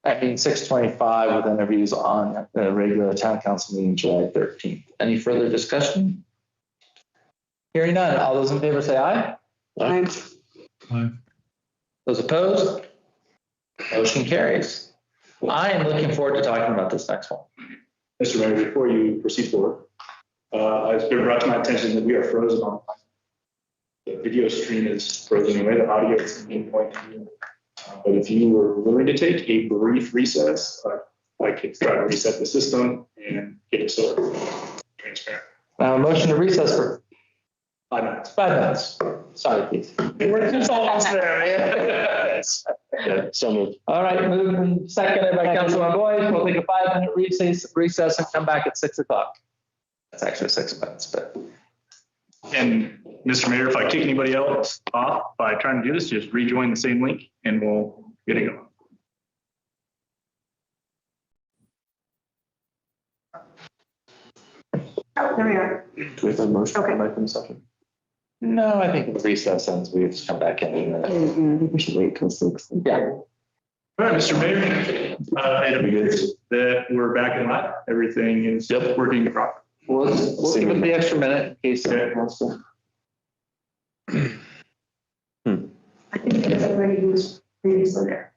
I mean, 6:25 with interviews on the regular town council meeting, July 13th. Any further discussion? Hearing none. All those in favor say aye. Aye. Those opposed? Motion carries. I am looking forward to talking about this next one. Mr. Mayor, before you proceed forward, it's been brought to my attention that we are frozen on. The video stream is frozen away, the audio is the main point. But if you were willing to take a brief recess, I could try to reset the system and get it sort of transparent. Now, a motion to recess for 5 minutes. 5 minutes. Sorry, Keith. We're just almost there. Yeah, so moved. All right, moved and seconded by Councilman Boyd. We'll take a 5-minute recess and come back at 6 o'clock. That's actually 6 minutes, but. And Mr. Mayor, if I kick anybody else off by trying to do this, just rejoin the same link and we'll get it going. Oh, there we are. Do we have a motion Okay. to make in second? No, I think the recess ends. We just come back in. I think we should wait till 6. Yeah. All right, Mr. Mayor, item is that we're back in line. Everything is working properly. We'll give it the extra minute in case. Okay. wants to. I think that's everybody who was previously there.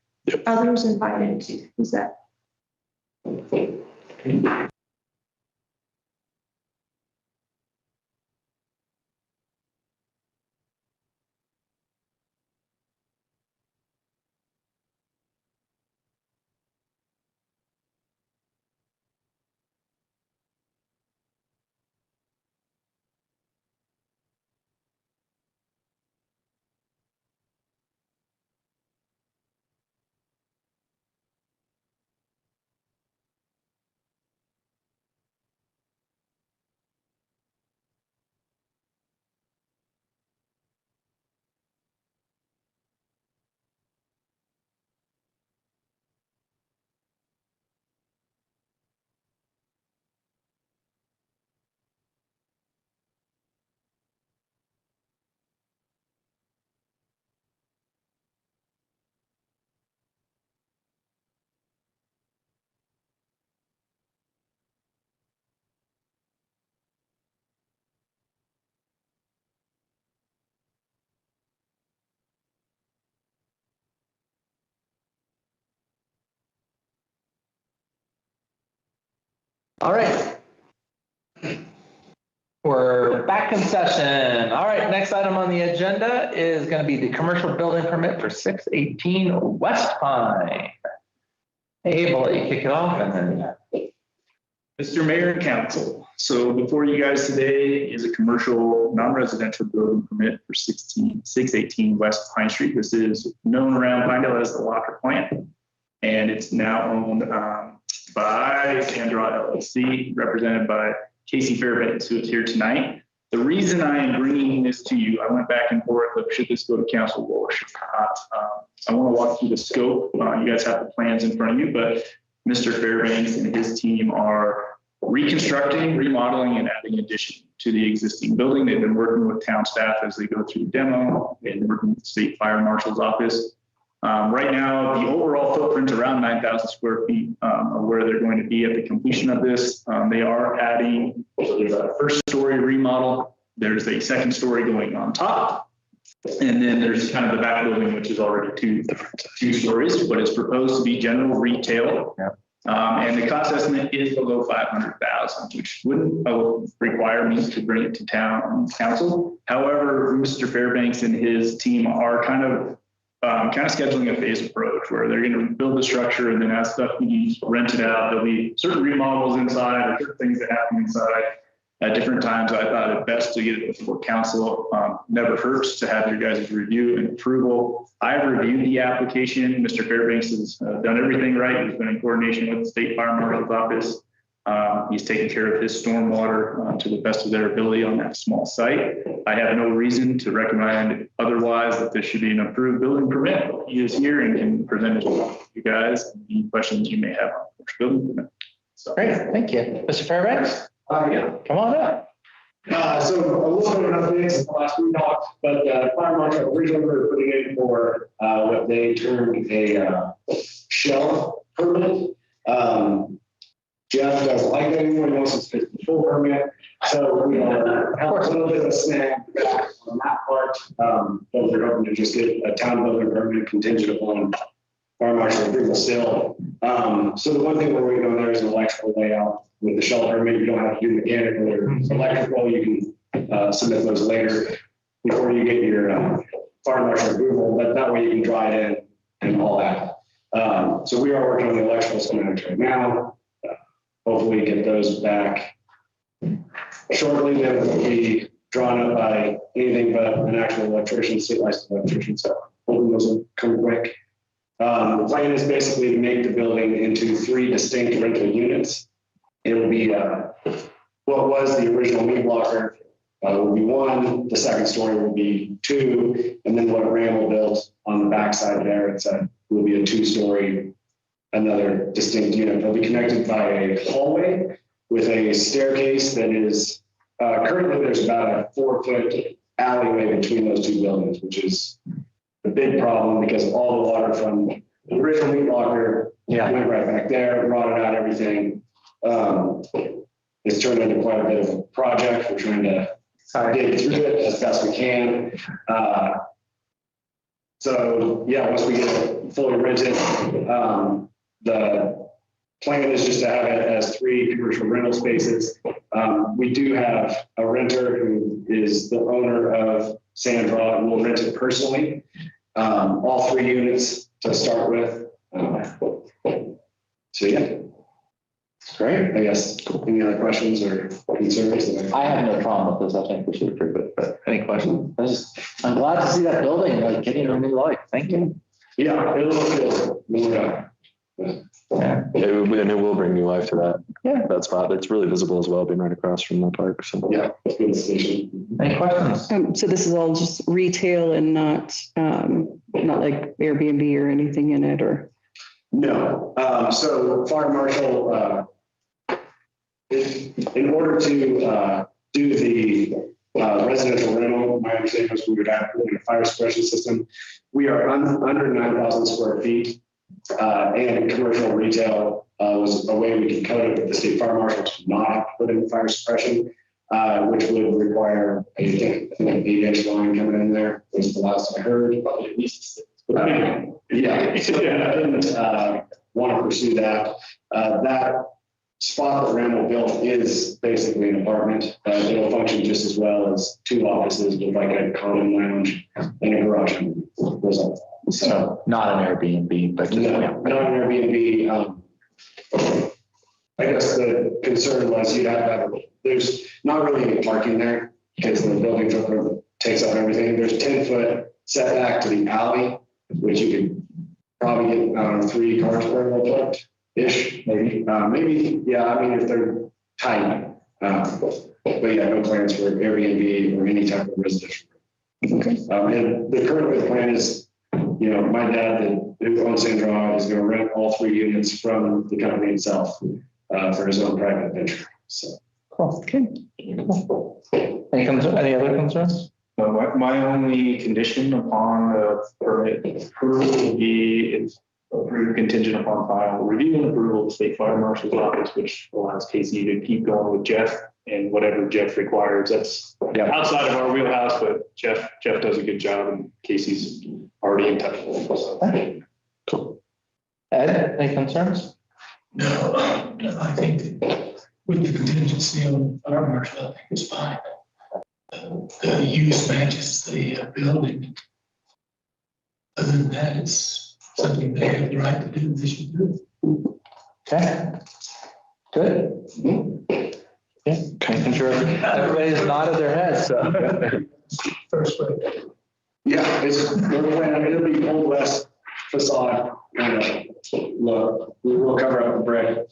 Others invited to, who's that? All right. We're back in session. All right, next item on the agenda is going to be the commercial building permit for 618 West Pine. Hey, Abel, you kick it off and then. Mr. Mayor and Council, so before you guys today is a commercial non-residential building permit for 618 West Pine Street. This is known around Pinedale as the Locker Plant, and it's now owned by Sandra LLC, represented by Casey Fairbanks, who is here tonight. The reason I am bringing this to you, I went back and forth of should this go to council or should not. I want to walk through the scope. You guys have the plans in front of you, but Mr. Fairbanks and his team are reconstructing, remodeling, and adding addition to the existing building. They've been working with town staff as they go through the demo and working with the state fire marshal's office. Right now, the overall footprint around 9,000 square feet of where they're going to be at the completion of this. They are adding, so there's a first story remodel. There's a second story going on top. And then there's kind of the back building, which is already two stories, but it's proposed to be general retail. Yeah. And the cost estimate is below 500,000, which wouldn't require me to bring it to town council. However, Mr. Fairbanks and his team are kind of scheduling a phased approach where they're going to build the structure, and then as stuff needs rented out, there'll be certain remodels inside or certain things that happen inside at different times. I thought it best to get it before council. Never hurts to have your guys' review and approval. I've reviewed the application. Mr. Fairbanks has done everything right. He's been in coordination with the state fire marshal's office. He's taken care of his stormwater to the best of their ability on that small site. I have no reason to recommend otherwise that this should be an approved building permit. He is here and can present it to you guys. Any questions you may have on the building permit. So. Great, thank you. Mr. Fairbanks? Yeah. Come on up. So a little bit of an update since the last we talked, but fire marshal originally we were putting in for what they termed a shell permit. Jeff doesn't like that anymore. He wants us to take the full permit. So we are a little bit of a snag back on that part. But we're hoping to just get a town building permit contingent upon fire marshal approval still. So the one thing we're waiting on there is an electrical layout. With the shell permit, you don't have to do mechanical or electrical. You can submit those later before you get your fire marshal approval, but that way you can dry it in and all that. So we are working on the electrical schematics right now. Hopefully get those back shortly. They will be drawn up by anything but an actual electrician, state licensed electrician. So hopefully those will come quick. The plan is basically to make the building into 3 distinct rental units. It will be what was the original meat locker will be 1. The second story will be 2, and then what Randall built on the backside there, will be a 2-story, another distinct unit. They'll be connected by a hallway with a staircase that is currently there's about a 4-foot alleyway between those 2 buildings, which is a big problem because all the water from the original meat locker went right back there, rotted out everything. It's turned into quite a bit of a project. We're trying to dig through it as best we can. So yeah, once we get it fully rented, the plan is just to have it as 3 commercial rental spaces. We do have a renter who is the owner of Sandra and will rent it personally. All 3 units to start with. So yeah. Great. I guess any other questions or concerns? I have no problem with this. I think we should approve it, but any questions? I'm glad to see that building like getting a new life. Thank you. Yeah, it will feel Yeah. And it will bring new life to that spot. It's really visible as well, being right across from the park. So. Yeah, it's good station. Any questions? So this is all just retail and not like Airbnb or anything in it, or? No. So fire marshal, in order to do the residential rental, my understanding was we would have to put in a fire suppression system. We are under 9,000 square feet, and commercial retail was a way we could code it with the state fire marshal to not have to put in fire suppression, which would require an 8-inch line coming in there. Was the last I heard. Probably at least. Yeah, I didn't want to pursue that. That spot that Ramble built is basically an apartment. It'll function just as well as 2 offices with like a common lounge and a garage. So not an Airbnb, but just, No, not an Airbnb. I guess the concern was you'd have, there's not really any parking there because the building footprint takes up everything. There's 10-foot setback to the alley, which you could probably get 3 cars per parked-ish, maybe. Yeah, I mean, if they're tight. But yeah, no plans for Airbnb or any type of residential. Okay. And the current plan is, you know, my dad who owns San Draw is going to rent all 3 units from the company itself for his own private venture. So. cool. Okay. Any other concerns? My only condition upon the permit approval will be it's approved contingent upon final review and approval of the state fire marshal's office, which allows Casey to keep going with Jeff and whatever Jeff requires. That's outside of our wheelhouse, but Jeff does a good job and Casey's already in touch with him. So. Cool. Ed, any concerns? No, I think that with the contingency on fire marshal, I think it's fine. The use matches the building. Other than that, it's something they have the right to do, they should do it. Okay. Good. Yeah, making sure everybody's nodded their heads, so. First way. Yeah, we're planning, it'll be Old West facade kind of look. We'll cover up the brick.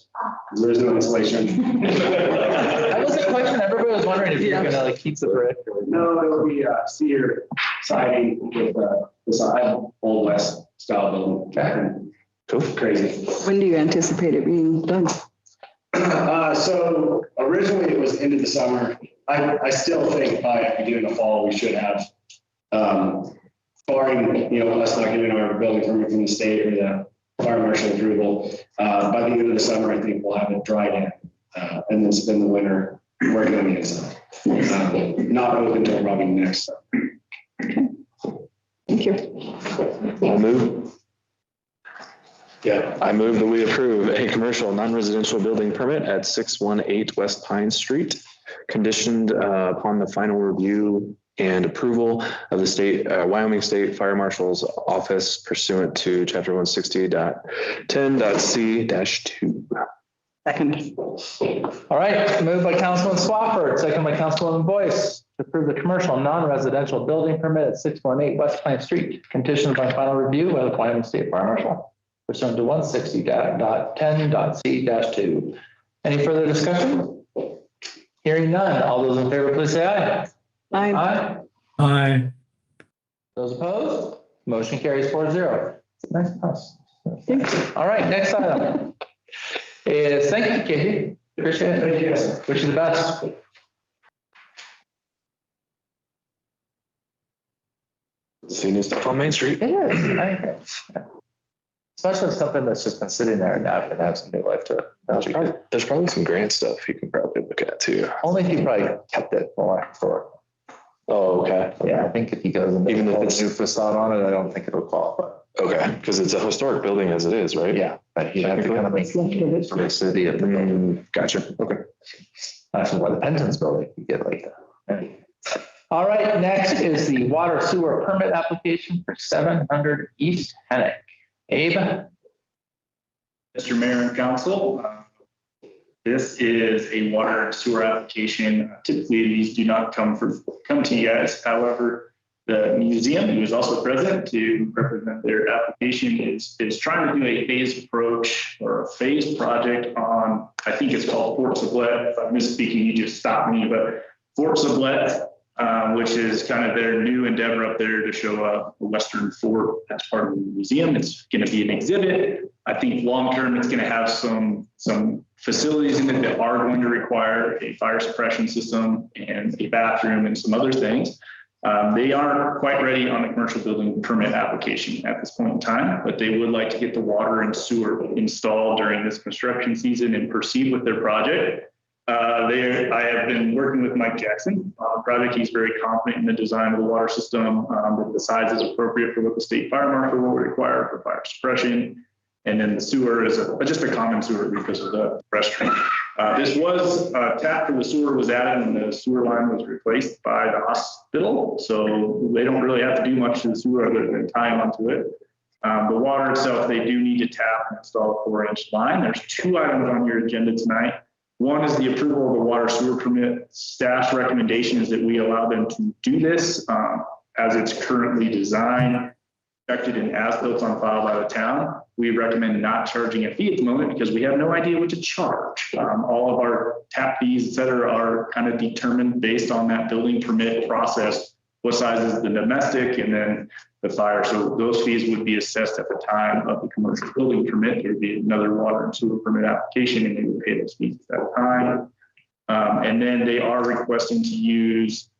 There's no insulation. That was a question everybody was wondering if you're gonna like keep the brick. No, it'll be cedar siding with the side Old West style building. Cool. Crazy. When do you anticipate it being done? So originally it was into the summer. I still think by beginning of the fall, we should have, barring, you know, us not getting our building permit from the state or the fire marshal approval, by the end of the summer, I think we'll have it dried in, and then spend the winter working on the inside. Not open until probably next summer. Okay. Thank you. I'll move. Yeah, I move that we approve a commercial non-residential building permit at 618 West Pine Street, conditioned upon the final review and approval of the state, Wyoming State Fire Marshal's Office pursuant to Chapter 160.10.c-2. Second. All right, moved by Councilman Swafford, second by Councilwoman Boyce, to approve the commercial non-residential building permit at 618 West Pine Street, conditioned upon final review by the Wyoming State Fire Marshal pursuant to 160.10.c-2. Any further discussion? Hearing none. All those in favor, please say aye. Aye. Aye. Aye. Those opposed? Motion carries 4-0. Nice house. All right, next item is, thank you, Katie. Appreciate it. Thank you. Wish you the best. Seeing stuff on Main Street. It is. I agree. Especially something that's just been sitting there and now can have some new life to it. There's probably some grant stuff you can probably look at too. Only if you probably kept it more for. Oh, okay. Yeah, I think if he goes and Even if puts a new facade on it, I don't think it'll qualify. Okay, because it's a historic building as it is, right? Yeah, but you have to kind of make it for the city of the building. Gotcha. Okay. That's why the Penton's building you get like that. All right, next is the water sewer permit application for 700 East Hennick. Abe? Mr. Mayor and Council, this is a water and sewer application. Typically, these do not come to you guys. However, the museum, who is also present to represent their application, is trying to do a phased approach or a phased project on, I think it's called Fort Sublette. If I'm misspeaking, you just stop me, but Fort Sublette, which is kind of their new endeavor up there to show a Western fort as part of the museum. It's going to be an exhibit. I think long-term, it's going to have some facilities in it that are going to require a fire suppression system and a bathroom and some other things. They aren't quite ready on a commercial building permit application at this point in time, but they would like to get the water and sewer installed during this construction season and proceed with their project. I have been working with Mike Jackson on the project. He's very confident in the design of the water system, that the size is appropriate for what the state fire marshal will require for fire suppression. And then the sewer is just a common sewer because of the restaurant. This was tap for the sewer was added when the sewer line was replaced by the hospital. So they don't really have to do much to the sewer other than tie onto it. The water itself, they do need to tap and install a 4-inch line. There's 2 items on your agenda tonight. One is the approval of the water sewer permit. Staff's recommendation is that we allow them to do this as it's currently designed, inspected, and as built on file by the town. We recommend not charging a fee at the moment because we have no idea what to charge. All of our tap fees, et cetera, are kind of determined based on that building permit process. What size is the domestic and then the fire. So those fees would be assessed at the time of the commercial building permit. There would be another water and sewer permit application and they would pay those fees at that time. And then they are requesting to use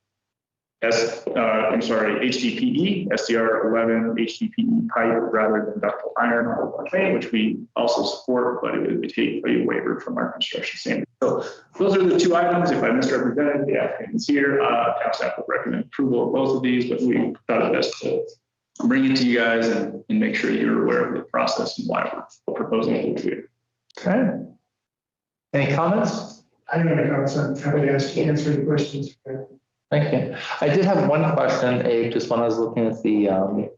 HDPE, SCR11 HDPE pipe rather than ductile iron, which we also support, but it would take a waiver from our construction standards. So those are the 2 items. If I misrepresented, the applicant is here. Town staff would recommend approval of both of these, but we thought it best to bring it to you guys and make sure you're aware of the process and why we're proposing it to you. Okay. Any comments? I don't have any comments. I'm happy to answer any questions. Thank you. I did have one question, Abe, just when I was looking at the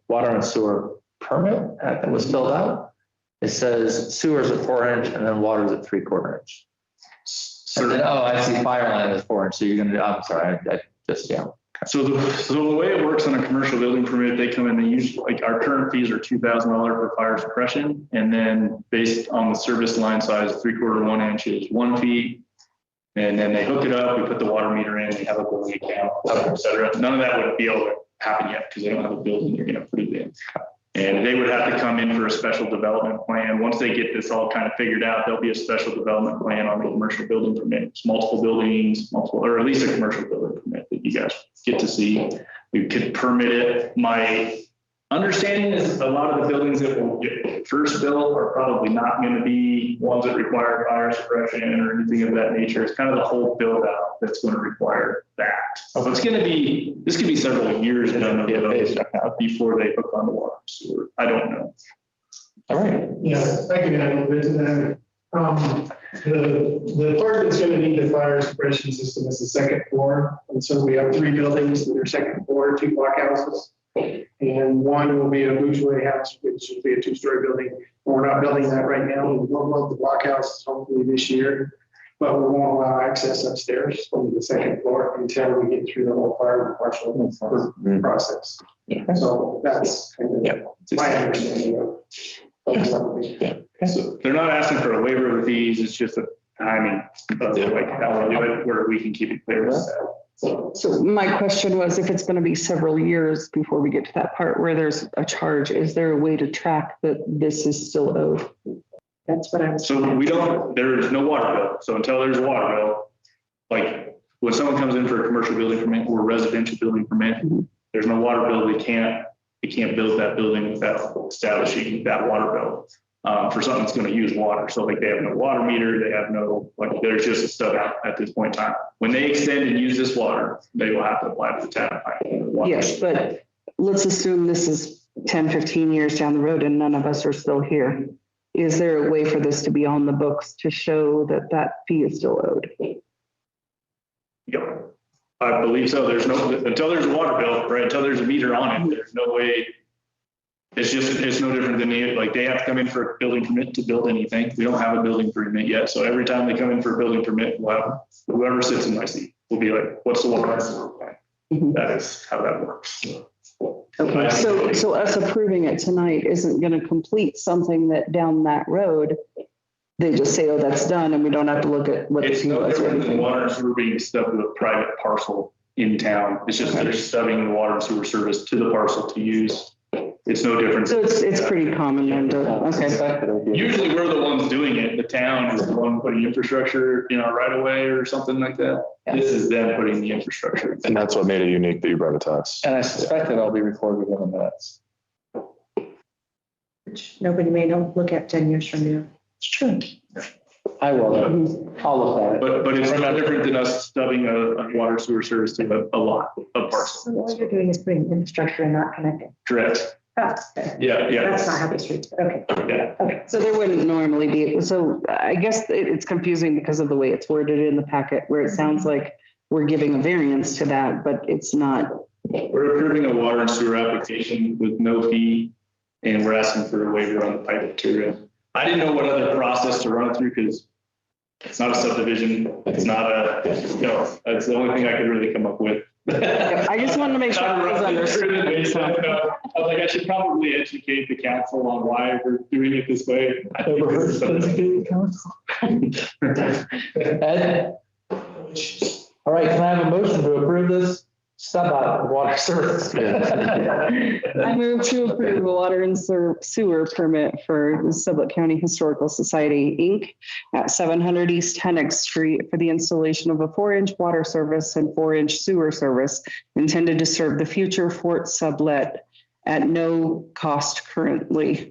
water and sewer permit that was filled out. It says sewers at 4-inch and then water is at 3/4 inch. And then, oh, I see fire line is 4-inch. So you're going to, I'm sorry, I just, yeah. So the way it works on a commercial building permit, they come in, they usually, like our current fees are $2,000 for fire suppression. And then based on the service line size, 3/4, 1 inch is 1 fee. And then they hook it up, we put the water meter in, we have a billing account, et cetera. None of that would be able to happen yet because they don't have a building they're going to put it in. And they would have to come in for a special development plan. Once they get this all kind of figured out, there'll be a special development plan on the commercial building permit. It's multiple buildings, or at least a commercial building permit that you guys get to see. We could permit it. My understanding is a lot of the buildings that will get first built are probably not going to be ones that require fire suppression or anything of that nature. It's kind of the whole build out that's going to require that. So it's going to be, this could be several years done of those before they hook on the water and sewer. I don't know. All right. Yeah, I can add a little bit to that. The part that's going to need the fire suppression system is the 2nd floor. And so we have 3 buildings that are 2nd floor, 2 blockhouses. And one will be a bourgeois house, which will be a 2-story building. We're not building that right now. We will build the blockhouses hopefully this year, but we won't allow access upstairs on the 2nd floor until we get through the whole fire and partial process. Yeah. So that's kind of my understanding of So they're not asking for a waiver of the fees. It's just a timing of like how we do it, where we can keep it clear. So my question was, if it's going to be several years before we get to that part where there's a charge, is there a way to track that this is still owed? That's what I was. So there's no water bill. So until there's a water bill, like when someone comes in for a commercial building permit or residential building permit, there's no water bill. They can't build that building without establishing that water bill. For something that's going to use water. So like they have no water meter, they have no, like there's just a stub out at this point in time. When they extend and use this water, they will have to apply to the tap. Yes, but let's assume this is 10, 15 years down the road and none of us are still here. Is there a way for this to be on the books to show that that fee is still owed? Yeah, I believe so. Until there's a water bill, right? Until there's a meter on it, there's no way. It's no different than they have to come in for a building permit to build anything. We don't have a building permit yet. So every time they come in for a building permit, we'll have whoever sits in my seat will be like, what's the water plan? That is how that works. Okay, so us approving it tonight isn't going to complete something that down that road, they just say, oh, that's done. And we don't have to look at what the It's fee no was or different than anything. water and sewer being stubbed to a private parcel in town. It's just they're stubbing the water and sewer service to the parcel to use. It's no different. So it's pretty common then to, okay. Usually we're the ones doing it. The town is the one putting infrastructure, right away or something like that. Yeah. This is them putting the infrastructure. And that's what made it unique that you brought it to us. And I suspect that I'll be recorded in the minutes. Which nobody may not look at 10 years from now. It's true. I will. I'll look at it. But it's no different than us stubbing a water sewer service to a lot of parcels. So all you're doing is putting infrastructure and not connecting. Correct. Yeah. That's not Happy Street. Okay. Yeah. So there wouldn't normally be, so I guess it's confusing because of the way it's worded in the packet, where it sounds like we're giving a variance to that, but it's not. We're approving a water and sewer application with no fee, and we're asking for a waiver on the pipe material. I didn't know what other process to run it through because it's not a subdivision. It's not that's the only thing I could really come up with. I just wanted to make sure it was understood. I was like, I should probably educate the council on why we're doing it this way. I think Ed? All right, can I have a motion to approve this sub water service? I move to approve a water and sewer permit for the Sublette County Historical Society, Inc. at 700 East Hennick Street for the installation of a 4-inch water service and 4-inch sewer service intended to serve the future Fort Sublette at no cost currently.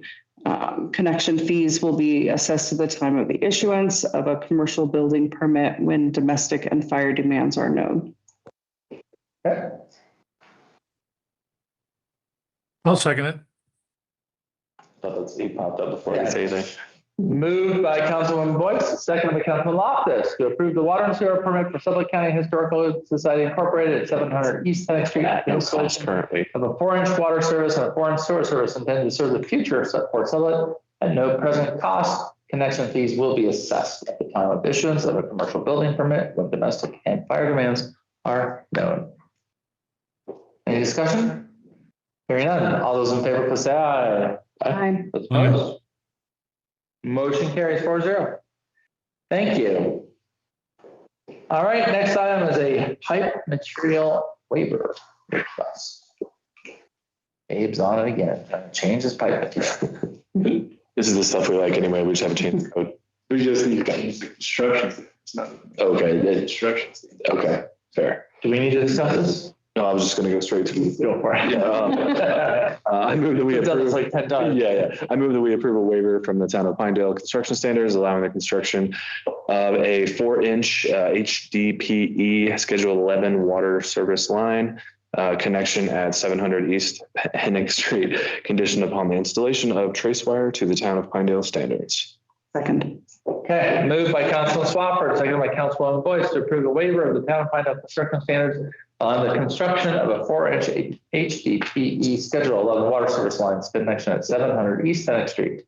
Connection fees will be assessed at the time of the issuance of a commercial building permit when domestic and fire demands are known. Okay. I'll second it. He popped up before I say anything. Moved by Councilwoman Boyce, seconded by Councilman Loftus to approve the water and sewer permit for Sublette County Historical Society Incorporated at 700 East Hennick Street. At no cost currently. Of a 4-inch water service and a 4-inch sewer service intended to serve the future of Fort Sublette at no present cost. Connection fees will be assessed at the time of issuance of a commercial building permit when domestic and fire demands are known. Any discussion? Hearing none. All those in favor, please say aye. Aye. Those opposed? Motion carries 4-0. Thank you. All right, next item is a pipe material waiver request. Abe's on it again, trying to change his pipe material. This is the stuff we like anyway. We just haven't changed the code. We just need to use the construction. It's not Okay. construction. Okay. Fair. Do we need to discuss this? No, I was just going to go straight to. Go for it. I move that we We've done this approve. like 10 times. Yeah. I move that we approve a waiver from the town of Pinedale construction standards, allowing the construction of a 4-inch HDPE Schedule 11 water service line connection at 700 East Hennick Street, conditioned upon the installation of trace wire to the town of Pinedale standards. Second. Okay, moved by Councilman Swafford, seconded by Councilwoman Boyce to approve the waiver of the town of Pinedale construction standards on the construction of a 4-inch HDPE Schedule 11 water service lines connection at 700 East Hennick Street,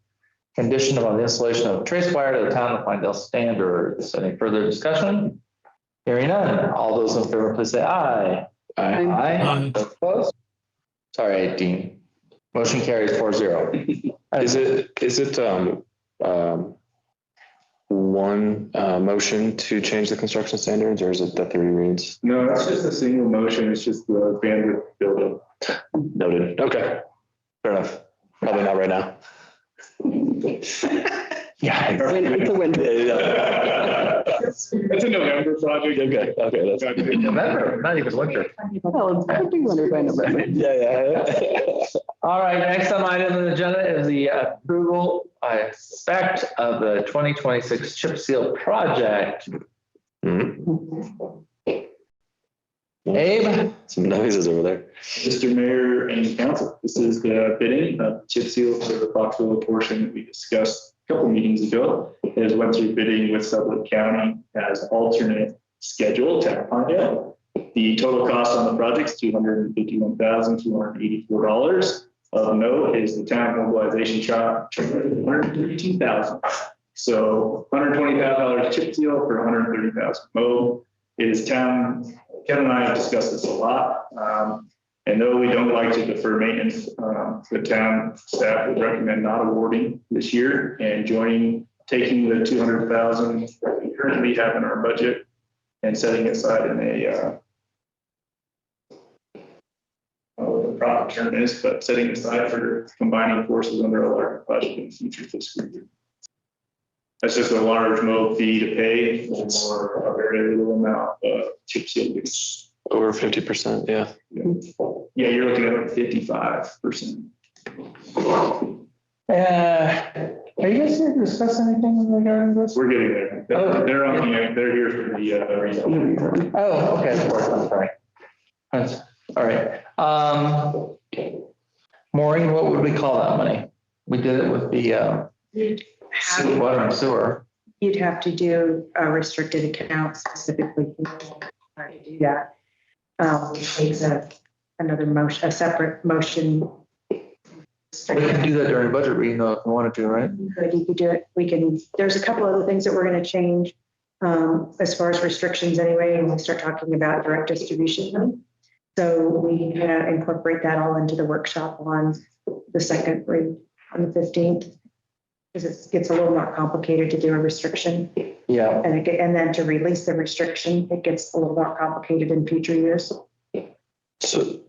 conditioned upon the installation of trace wire to the town of Pinedale standards. Any further discussion? Hearing none. All those in favor, please say aye. Aye. Aye. Those opposed? Sorry, Dean. Motion carries 4-0. Is it one motion to change the construction standards, or is it the 3 reads? No, it's just a single motion. It's just the bandwidth building. Noted. Okay. Fair enough. Probably not right now. Yeah. It's a win. It's a November project. Okay. That's November, not even winter. Well, it's a big wonder by November. yeah. All right, next on item on the agenda is the approval by effect of the 2026 chip seal project. Abe? Some noises over there. Mr. Mayor and Council, this is the bidding of chip seal for the Foxville portion that we discussed a couple meetings ago. It has went through bidding with Sublette County as alternate schedule, town of Pinedale. The total cost on the project is $251,284. Of note is the town mobilization charge, $132,000. So $120,000 chip seal for $130,000 mow. It is town. Kevin and I have discussed this a lot. And though we don't like to defer maintenance, the town staff would recommend not awarding this year and taking the $200,000 that we currently have in our budget and setting it aside in a what the proper term is, but setting aside for combining forces under a larger budget in future fiscal year. That's just a large mow fee to pay for a very little amount of chip seal use. Over 50%. Yeah. Yeah, you're looking at like 55%. Are you guys here to discuss anything regarding this? We're getting there. They're on here. They're here for the result. Oh, okay, of course, I'm sorry. All right. Maureen, what would we call that money? We did it with the water and sewer. You'd have to do a restricted account specifically to do that. It takes another motion, a separate motion. We can do that during budget reading though, if we wanted to, right? You could do it. We can, there's a couple other things that we're going to change as far as restrictions anyway, when we start talking about direct distribution. So we can incorporate that all into the workshop on the second read on the 15th. Because it gets a little more complicated to do a restriction. Yeah. And then to release the restriction, it gets a little more complicated in future years. So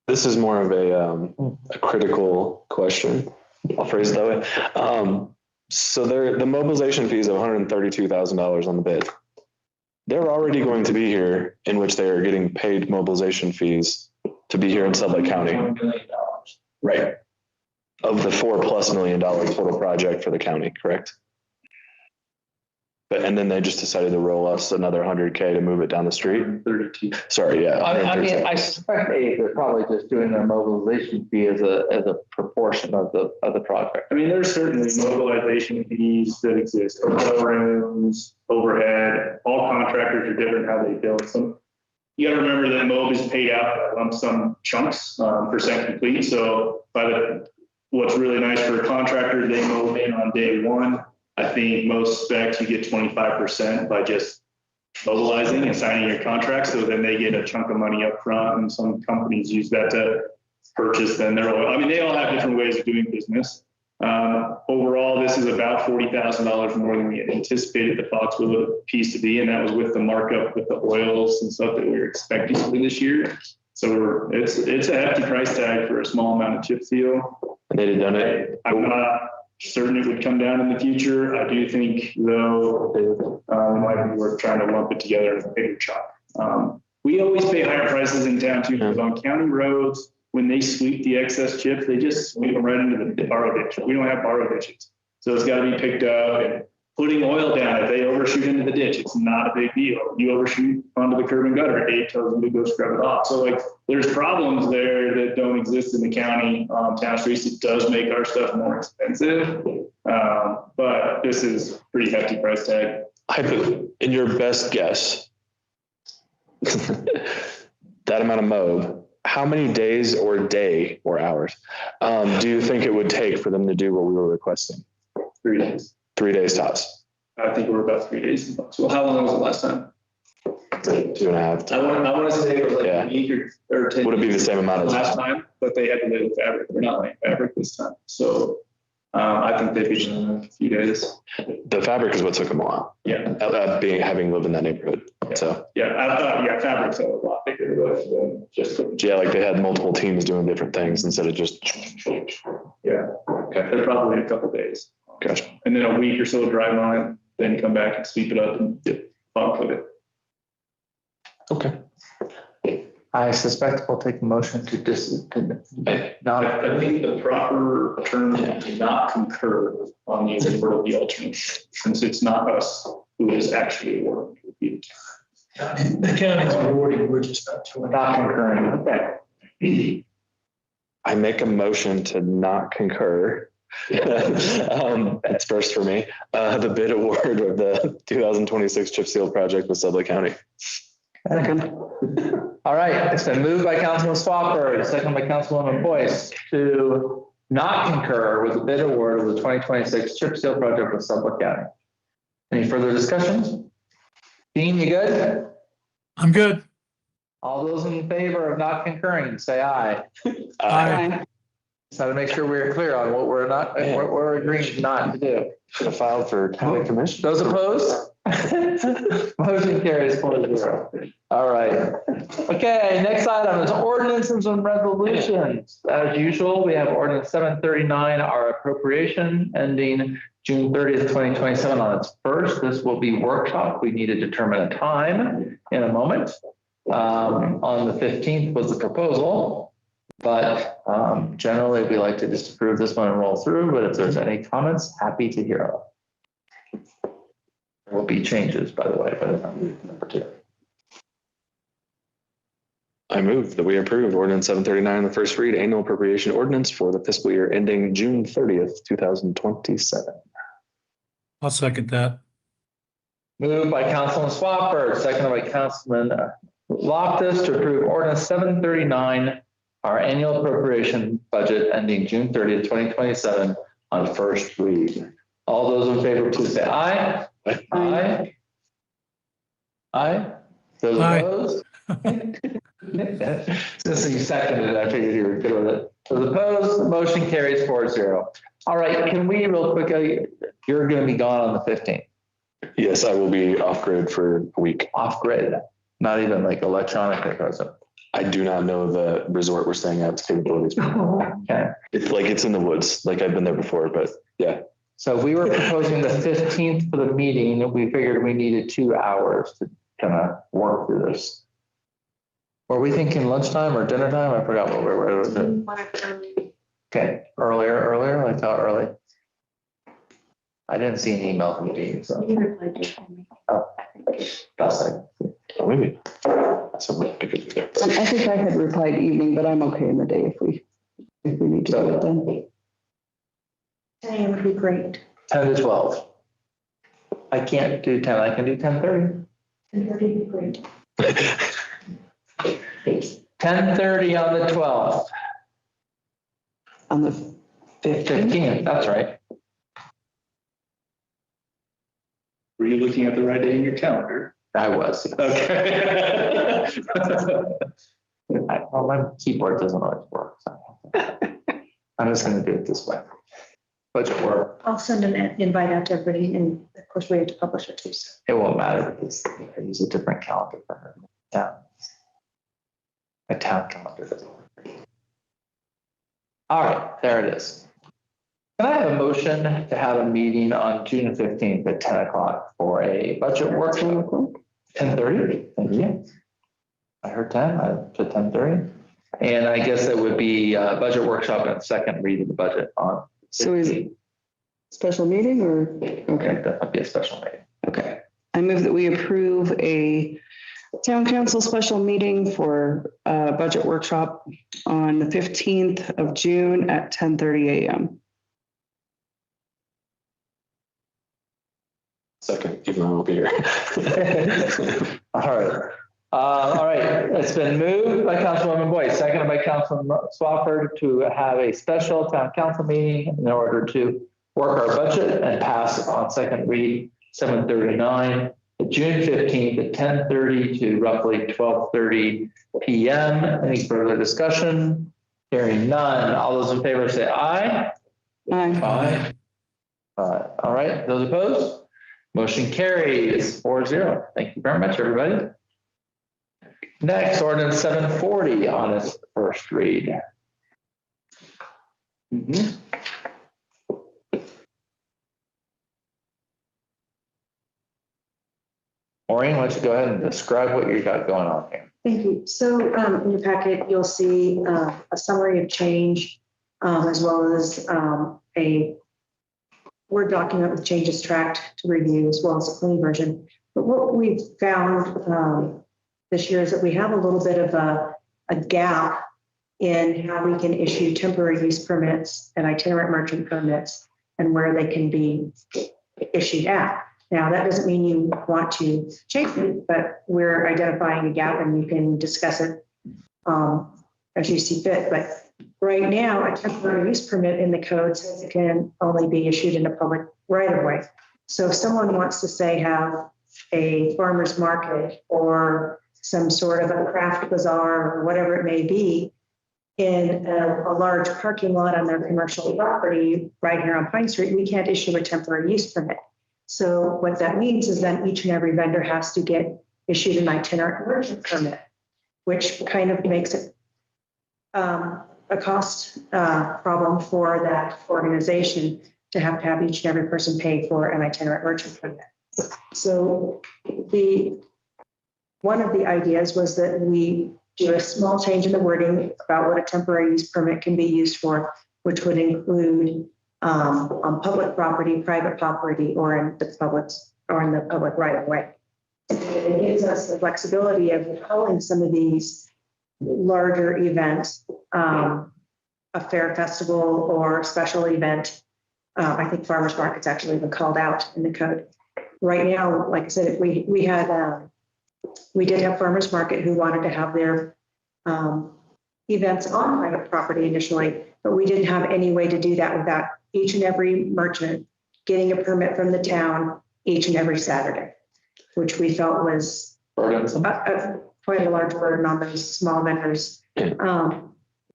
this is more of a critical question. I'll phrase it that way. So the mobilization fees of $132,000 on the bid. They're already going to be here, in which they are getting paid mobilization fees to be here in Sublette County. $1 million. Right. Of the $4+ million total project for the county, correct? But, and then they just decided to roll us another $100K to move it down the street. 32. Sorry, yeah. I mean, I suspect they're probably just doing their mobilization fee as a proportion of the project. I mean, there's certainly mobilization fees that exist, hotel rooms, overhead, all contractors are different how they bill them. You gotta remember that MOB is paid out lump sum chunks, percent complete. So what's really nice for a contractor, they move in on day one. I think most specs, you get 25% by just mobilizing and signing your contract. So then they get a chunk of money up front, and some companies use that to purchase then their oil. I mean, they all have different ways of doing business. Overall, this is about $40,000 more than we had anticipated the Foxwoods piece to be, and that was with the markup with the oils and stuff that we were expecting for this year. So it's a hefty price tag for a small amount of chip seal. And they'd have done it. I'm not certain it would come down in the future. I do think, though, it might be worth trying to lump it together in a bigger chunk. We always pay higher prices in town too, because on county roads, when they sweep the excess chips, they just sweep them right into the borrow ditch. We don't have borrow ditches. So it's got to be picked up, and putting oil down, if they overshoot into the ditch, it's not a big deal. You overshoot onto the curb and gutter, Dave tells them to go scrub it off. So like there's problems there that don't exist in the county town streets. It does make our stuff more expensive. But this is pretty hefty price tag. In your best guess, that amount of MOB, how many days or day or hours do you think it would take for them to do what we were requesting? 3 days. 3 days tops. I think we're about 3 days. So how long was it last time? 2.5. I want to say it was like Yeah. a week or 10. Would it be the same amount of last time? time? But they had to lay the fabric. They're not laying fabric this time. So I think they'd be in a few days. The fabric is what took them a while. Yeah. Having lived in that neighborhood. So Yeah, fabric's a lot bigger than just. yeah, like they had multiple teams doing different things instead of just. Yeah. Okay. They're probably a couple days. Gotcha. And then a week or so drive on it, then come back and sweep it up and bunk with it. Okay. I suspect we'll take a motion to not. I think the proper term is to not concur on the award of the alternate, since it's not us who is actually awarding. The county's awarding, we're just not doing. Not concurring. Okay. I make a motion to not concur. That's first for me. The bid award of the 2026 chip seal project with Sublette County. All right, it's been moved by Councilman Swafford, second by Councilwoman Boyce to not concur with the bid award of the 2026 chip seal project with Sublette County. Any further discussions? Dean, you good? I'm good. All those in favor of not concurring, say aye. Aye. Just had to make sure we're clear on what we're not, what we're agreeing not to do. Should have filed for county commission. Those opposed? Motion carries 4-0. All right. Okay, next item is ordinances and resolutions. As usual, we have ordinance 739, our appropriation ending June 30th, 2027 on its first. This will be workshop. We need to determine a time in a moment. On the 15th was the proposal, but generally we like to just approve this one and roll through, but if there's any comments, happy to hear them. There will be changes, by the way, but number two. I move that we approve ordinance 739 on the first read, annual appropriation ordinance for the fiscal year ending June 30th, 2027. I'll second that. Moved by Councilman Swafford, seconded by Councilman Loftus to approve ordinance 739, our annual appropriation budget ending June 30th, 2027 on first read. All those in favor, please say aye. Aye. Aye. Those Aye. opposed? Since you seconded it, I figured you were good with it. Those opposed, the motion carries 4-0. All right, can we real quickly, you're going to be gone on the 15th. Yes, I will be off grid for a week. Off grid, not even like electronically present. I do not know the resort we're staying at's capabilities. Okay. It's like it's in the woods, like I've been there before, but yeah. So we were proposing the 15th for the meeting. We figured we needed 2 hours to kind of work through this. Were we thinking lunchtime or dinner time? I forgot what we were. Okay, earlier, like how early? I didn't see an email from Dean, so. Oh, that's like, Maybe. So we pick it there. I think I had replied evening, but I'm okay in the day if we need to do it then. 10 a.m. would be great. 10 to 12. I can't do 10, I can do 10:30. 10:30 would be great. 10:30 on the 12th. On the 15th, that's right. Were you looking at the right day in your calendar? I was. Okay. Well, my keyboard doesn't always work. So. I'm just going to do it this way. Budget work. I'll send an invite out to everybody, and of course we have to publish it too. So. It won't matter because I use a different calendar for her. Yeah. My town calendar doesn't work. All right, there it is. Can I have a motion to have a meeting on June 15th at 10 o'clock for a budget workshop? 10:30? Thank you. I heard 10, I put 10:30. And I guess it would be a budget workshop and second read of the budget on. So is it special meeting or? Okay, that might be a special meeting. Okay. I move that we approve a town council special meeting for a budget workshop on the 15th of June at 10:30 a.m. Second, even though I will be here. All right. All right. It's been moved by Councilwoman Boyce, seconded by Councilman Swafford to have a special town council meeting in order to work our budget and pass on second read 7:39, June 15th at 10:30 to roughly 12:30 p.m. Any further discussion? Hearing none. All those in favor say aye. Aye. Aye. All right. Those opposed? Motion carries 4-0. Thank you very much, everybody. Next, ordinance 740 on its first read. Maureen, why don't you go ahead and describe what you got going on here? Thank you. So in your packet, you'll see a summary of change as well as a Word document with changes tracked to review as well as a clean version. But what we've found this year is that we have a little bit of a gap in how we can issue temporary use permits and itinerant merchant permits and where they can be issued at. Now, that doesn't mean you want to change it, but we're identifying a gap and you can discuss it as you see fit. But right now, a temporary use permit in the code says it can only be issued in a public right of way. So if someone wants to say have a farmer's market or some sort of a craft bazaar or whatever it may be in a large parking lot on their commercial property right here on Pine Street, we can't issue a temporary use permit. So what that means is that each and every vendor has to get issued an itinerant merchant permit, which kind of makes it a cost problem for that organization to have each and every person pay for an itinerant merchant permit. So one of the ideas was that we do a small change in the wording about what a temporary use permit can be used for, which would include on public property, private property, or in the public right of way. It gives us the flexibility of calling some of these larger event, a fair festival or special event. I think farmers market's actually even called out in the code. Right now, like I said, we did have farmers market who wanted to have their events on private property initially, but we didn't have any way to do that without each and every merchant getting a permit from the town each and every Saturday, which we felt was quite a large burden on those small vendors.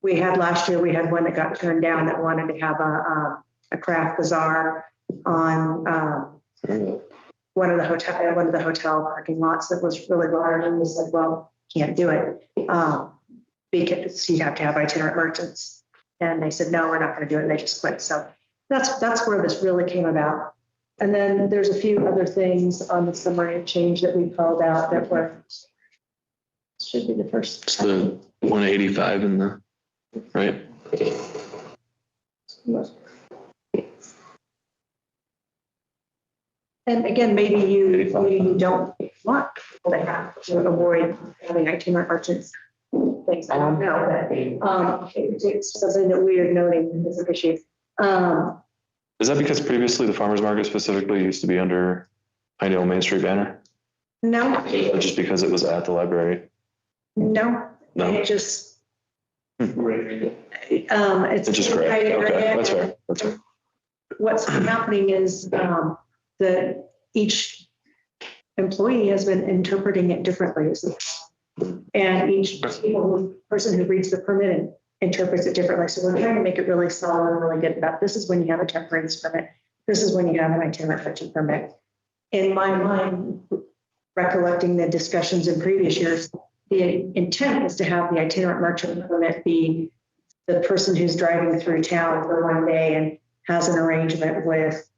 We had last year, we had one that got turned down that wanted to have a craft bazaar on one of the hotel parking lots that was really large, and we said, well, can't do it because you have to have itinerant merchants. And they said, no, we're not going to do it. And they just quit. So that's where this really came about. And then there's a few other things on the summary change that we called out that were should be the first. It's the 185 in the right. And again, maybe you don't want people to have to avoid having itinerant merchants things. I don't know, but it's something that we are noting as an issue. Is that because previously the farmers market specifically used to be under Pinedale Main Street banner? No. Or just because it was at the library? No. It just. It's just correct. Okay, that's fair. That's fair. What's happening is that each employee has been interpreting it differently. And each person who reads the permit interprets it differently. So we're trying to make it really solid and really good about this is when you have a temporary use permit. This is when you have an itinerant merchant permit. In my mind, recollecting the discussions in previous years, the intent was to have the itinerant merchant permit be the person who's driving through town for one day and has an arrangement with,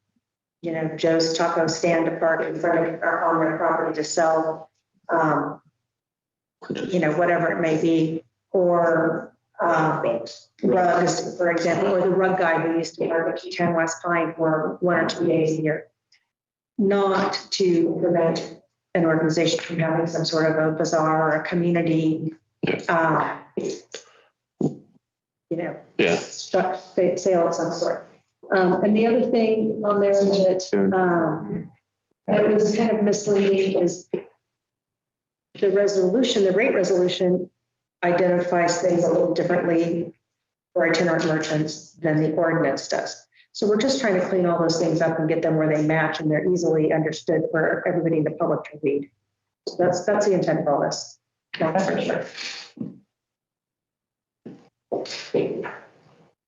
Joe's Taco Stand to park in front of or on their property to sell, whatever it may be, or rugs, for example, or the rug guy who used to park at 10 West Pine for 1 or 2 days a year. Not to prevent an organization from having some sort of a bazaar or a community, sale of some sort. And the other thing on there that was kind of misleading is the rate resolution identifies things a little differently for itinerant merchants than the ordinance does. So we're just trying to clean all those things up and get them where they match and they're easily understood for everybody in the public to read. So that's the intent of all this. That's for sure.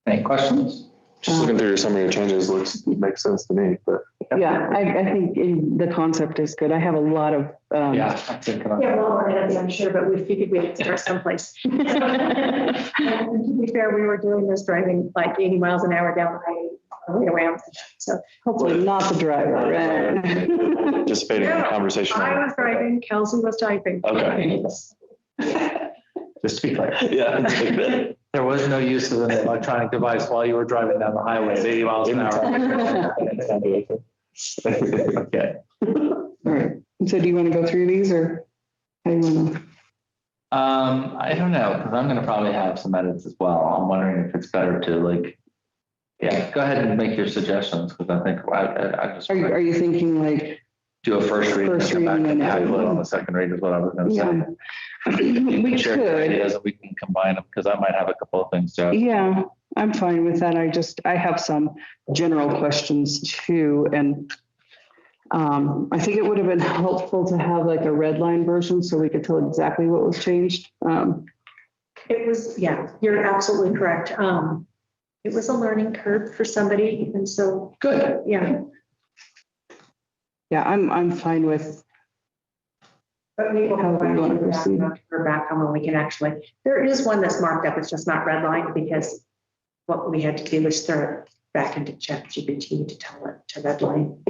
Any questions? Just looking through your summary of changes makes sense to me, but. Yeah, I think the concept is good. I have a lot of. I'm thinking of. Yeah, well, I'm sure, but we figured we'd start someplace. And to be fair, we were doing this driving like 80 miles an hour down the way around. So hopefully not the driver. Right? Participating in the conversation. I was driving, Kelsey was typing. Okay. Just to be clear. Yeah. There was no use of an electronic device while you were driving down the highway at 80 miles an hour. Okay. All right. So do you want to go through these or how do you want to? I don't know, because I'm going to probably have some edits as well. I'm wondering if it's better to go ahead and make your suggestions, because I think I just. Are you thinking like? Do a first read and come back and table it on the second read is what I was going to say. We share could. ideas and we can combine them, because I might have a couple of things to. Yeah, I'm fine with that. I have some general questions too. And I think it would have been helpful to have like a red line version so we could tell exactly what was changed. It was, you're absolutely correct. It was a learning curve for somebody. And so. Good. Yeah. Yeah, I'm fine with. But we will have her back on when we can actually, there is one that's marked up. It's just not redlined because what we had to do was throw it back into ChatGPT to tell it to redline.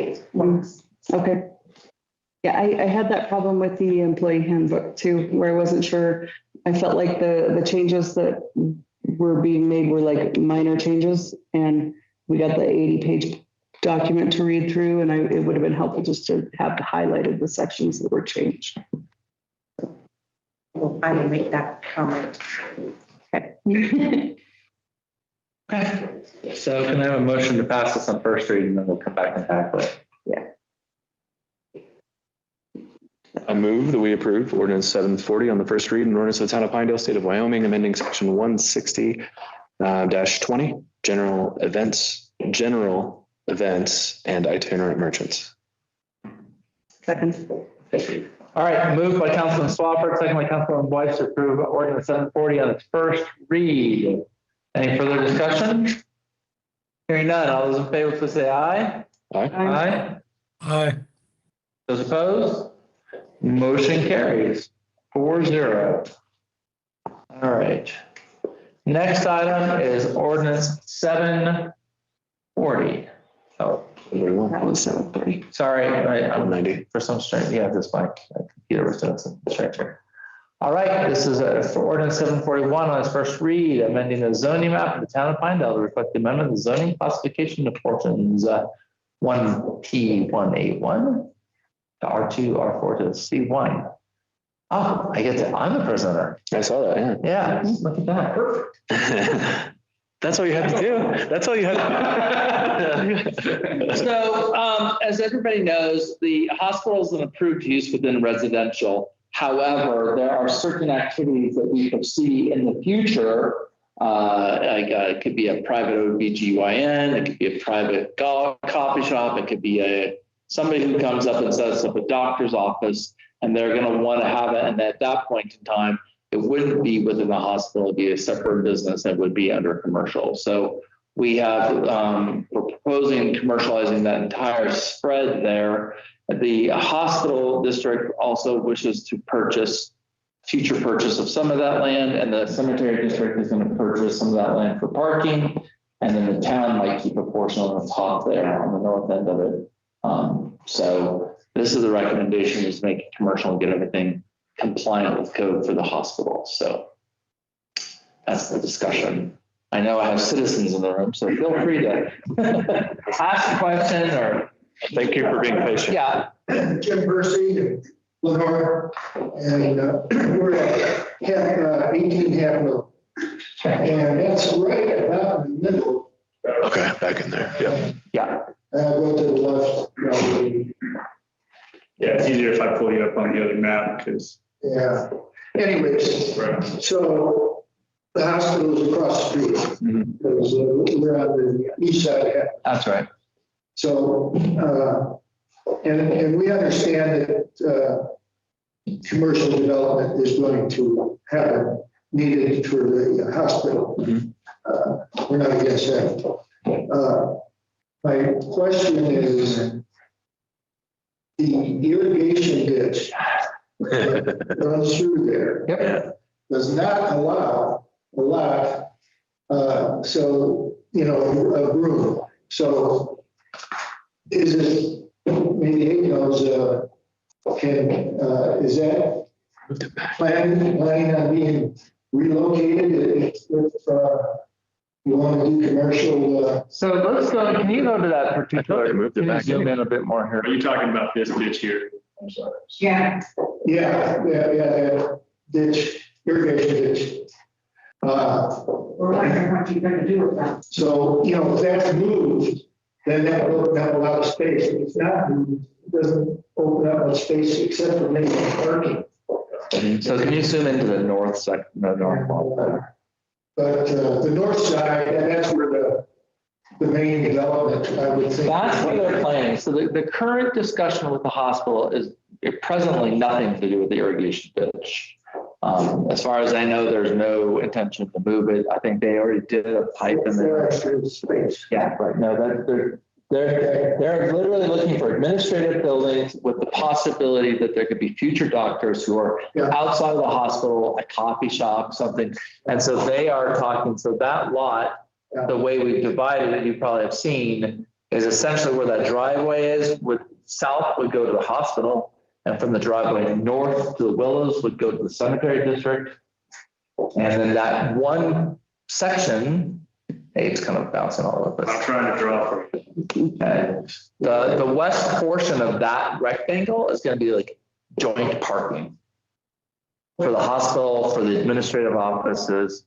Okay. Yeah, I had that problem with the employee handbook too, where I wasn't sure. I felt like the changes that were being made were like minor changes, and we got the 80-page document to read through, and it would have been helpful just to have highlighted the sections that were changed. I time to make that comment. Okay. So can I have a motion to pass this on first read and then we'll come back and tackle it? I move that we approve ordinance 740 on the first read, and ordinance of the town of Pinedale, state of Wyoming, amending section 160 -20, general events and itinerant merchants. Second. All right, moved by Councilman Swafford, second by Councilman Boyce to approve ordinance 740 on its first read. Any further discussion? Hearing none, all those in favor, please say aye. Aye. Aye. Aye. Those opposed? Motion carries 4-0. All right. Next item is ordinance 740. Oh, That was 7:30. sorry, I'm 190. for some strange, yeah, this my computer was doing some strange here. All right, this is for ordinance 741 on its first read, amending the zoning map of the town of Pinedale to reflect the amendment of the zoning classification of portions 1P181 to R2, R4 to C1. Oh, I'm the prisoner. I saw that, yeah. Yeah, look at that. Perfect. That's all you had to do. That's all you had to do. So, as everybody knows, the hospital is an approved use within residential. However, there are certain activities that we foresee in the future. It could be a private OBGYN, it could be a private coffee shop, it could be somebody who comes up and sets up a doctor's office, and they're going to want to have it. And at that point in time, it wouldn't be within the hospital, it'd be a separate business that would be under commercial. So we have, we're proposing commercializing that entire spread there. The hospital district also wishes to future purchase of some of that land, and the cemetery district is going to purchase some of that land for parking. And then the town might keep a portion on the top there on the north end of it. So this is the recommendation, is make it commercial and get everything compliant with code for the hospital. So that's the discussion. I know I have citizens in the room, so feel free to ask a question or. Thank you for being patient. Yeah. Jim Percy and Lenore, and we're at 18 half mil. And that's right about in the middle. Okay, back in there. Yeah. Yeah. Go to the left. Yeah, it's easier if I pull you up on the other map because. Yeah. Anyways, so the hospital is across the street because we're on the east side. That's right. So, and we understand that commercial development is going to happen, needed for the hospital. We're not against that. My question is, the irrigation ditch that runs through there does not allow a lot, so, a room. So is it, maybe he knows, is that planning on being relocated if you want to do commercial? So let's go, can you go to that particular, they moved it can you back zoom in a bit more here? Are you talking about this ditch here? I'm sorry. Yeah. Yeah, that ditch, irrigation ditch. We're wondering what you're going to do with that. So, if that's moved, then that will open up a lot of space. If it's not moved, it doesn't open up much space except for maybe parking. So can you zoom into the north section, the north wall there? But the north side, and that's where the main development, I would think. That's what they're planning. So the current discussion with the hospital is presently nothing to do with the irrigation ditch. As far as I know, there's no intention to move it. I think they already did a pipe in there. Space. Yeah, right. No, they're literally looking for administrative buildings with the possibility that there could be future doctors who are outside of the hospital, a coffee shop, something. And so they are talking, so that lot, the way we've divided it, you probably have seen, is essentially where that driveway is. With south would go to the hospital, and from the driveway north to the Willows would go to the cemetery district. And then that one section, hey, it's kind of bouncing all over the place. I'm trying to draw for you. Okay. The west portion of that rectangle is going to be like joint parking. for the hospital, for the administrative offices.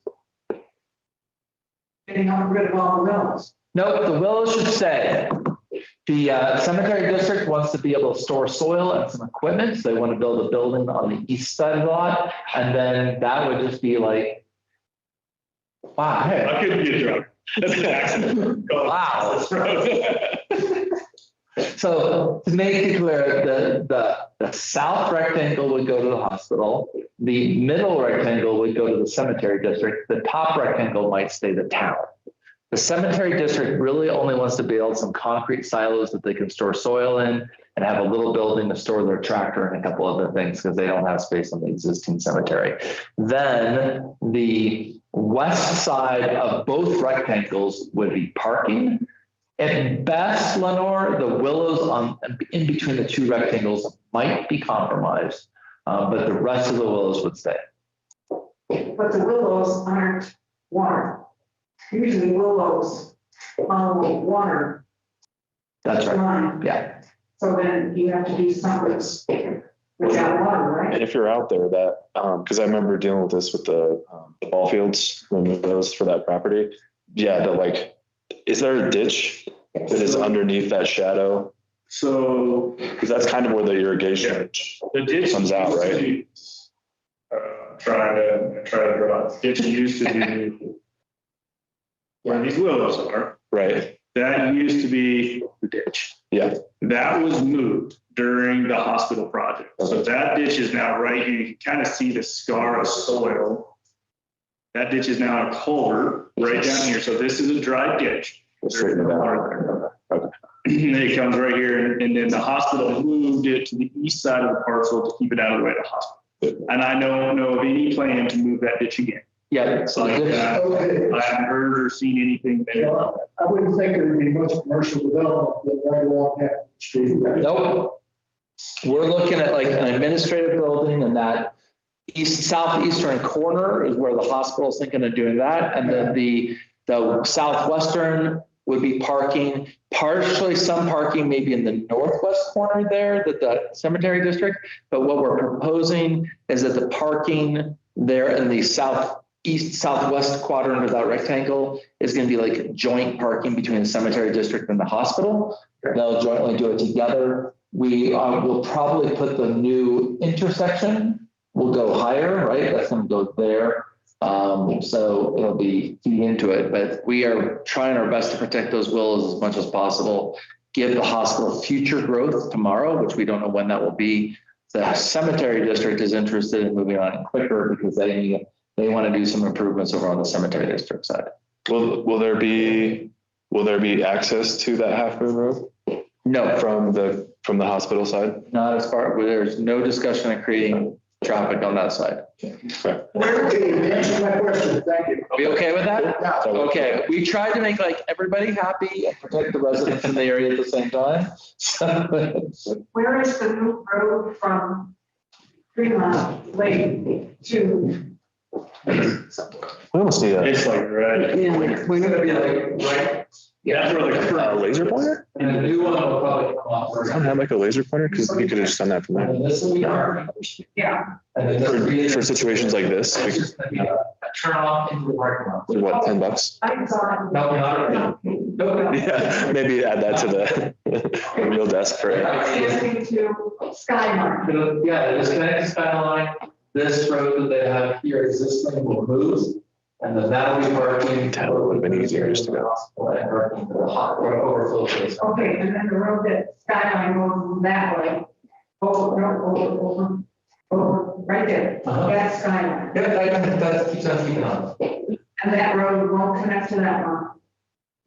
Getting rid of all the willows. Nope, the willows should stay. The cemetery district wants to be able to store soil and some equipment, so they want to build a building on the east side of the lot, and then that would just be like, wow. I couldn't get drunk. That's an accident. Wow. So to make it clear, the south rectangle would go to the hospital, the middle rectangle would go to the cemetery district, the top rectangle might stay the town. The cemetery district really only wants to build some concrete silos that they can store soil in and have a little building to store their tractor and a couple other things because they don't have space on the existing cemetery. Then the west side of both rectangles would be parking. At best, Lenore, the willows in between the two rectangles might be compromised, but the rest of the willows would stay. But the willows aren't water. Usually willows follow water. That's right. Line. Yeah. So then you have to do something with that water, right? And if you're out there that, because I remember dealing with this with the ball fields when it was for that property. Yeah, is there a ditch that is underneath that shadow? So Because that's kind of where the irrigation the ditch comes out, used to right? be, try to draw it. Ditch used to be where these willows are. Right. That used to be the ditch. Yeah. That was moved during the hospital project. So that ditch is now right here. You can kind of see the scar of soil. That ditch is now a culvert right down here. So this is a dry ditch. Straight in the Water back. there. And it comes right here, and then the hospital moved it to the east side of the parcel to keep it out of the way of the hospital. And I don't know of any plan to move that ditch again. Yeah. So Like this- that. I haven't heard or seen anything there. I wouldn't think there'd be much commercial development right along that street. Nope. We're looking at like an administrative building, and that southeastern corner is where the hospital's thinking of doing that. And then the southwestern would be parking, partially some parking maybe in the northwest corner there, that the cemetery district. But what we're proposing is that the parking there in the southwest quadrant of that rectangle is going to be like joint parking between the cemetery district and the hospital. They'll jointly do it together. We will probably put the new intersection, will go higher, right? That's going to go there. So it'll be feeding into it, but we are trying our best to protect those willows as much as possible, give the hospital future growth tomorrow, which we don't know when that will be. The cemetery district is interested in moving on quicker because they want to do some improvements over on the cemetery district side. Will there be access to that Half Moon Road? No, From the hospital side? not as far, there's no discussion of creating traffic on that side. Okay. Answer my question, thank you. Are we okay with that? Yeah. Okay, we tried to make like everybody happy and protect the residents in the area at the same time. Where is the new road from Fremont Lake to? We almost need It's like red. Yeah. We're gonna be like, right? That's where the a laser pointer? And the new one will probably come off. I don't have like a laser pointer because you could have just done that from there. And this will be our. Yeah. And then this- For situations like this, It's just gonna be a turn off into the parking lot. what, $10? I thought. No, not really. No. Yeah, maybe add that to the real desk for it. Connecting to Skyline. Yeah, this connects Skyline, this road that they have here existing will move. And then that'll be parking. That would have been easier just to go. And parking for the hot or overflow space. Okay, and then the road that Skyline goes that way. Over, right there. Uh-huh. That's Skyline. Yeah, that keeps on keeping on. And that road won't connect to that one.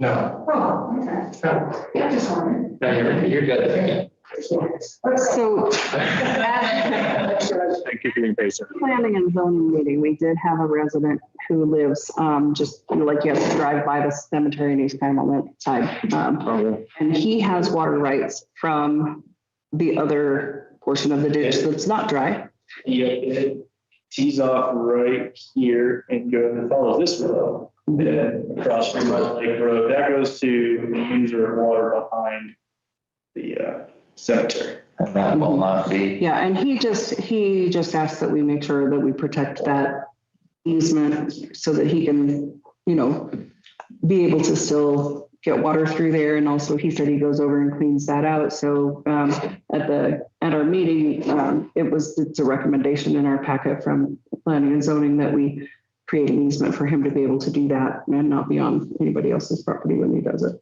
No, Oh, okay. I just wondered. no, you're good. So Thank you for being patient. planning and zoning meeting, we did have a resident who lives just like you have to drive by the cemetery and he's kind of on that side. And he has water rights from the other portion of the ditch that's not dry. Yeah, it tees off right here and follows this road. Then across from Lake Road, that goes to the user of water behind the cemetery. And that will not be. Yeah, and he just asked that we make sure that we protect that easement so that he can, be able to still get water through there. And also he said he goes over and cleans that out. So at our meeting, it's a recommendation in our packet from planning and zoning that we create an easement for him to be able to do that and not be on anybody else's property when he does it.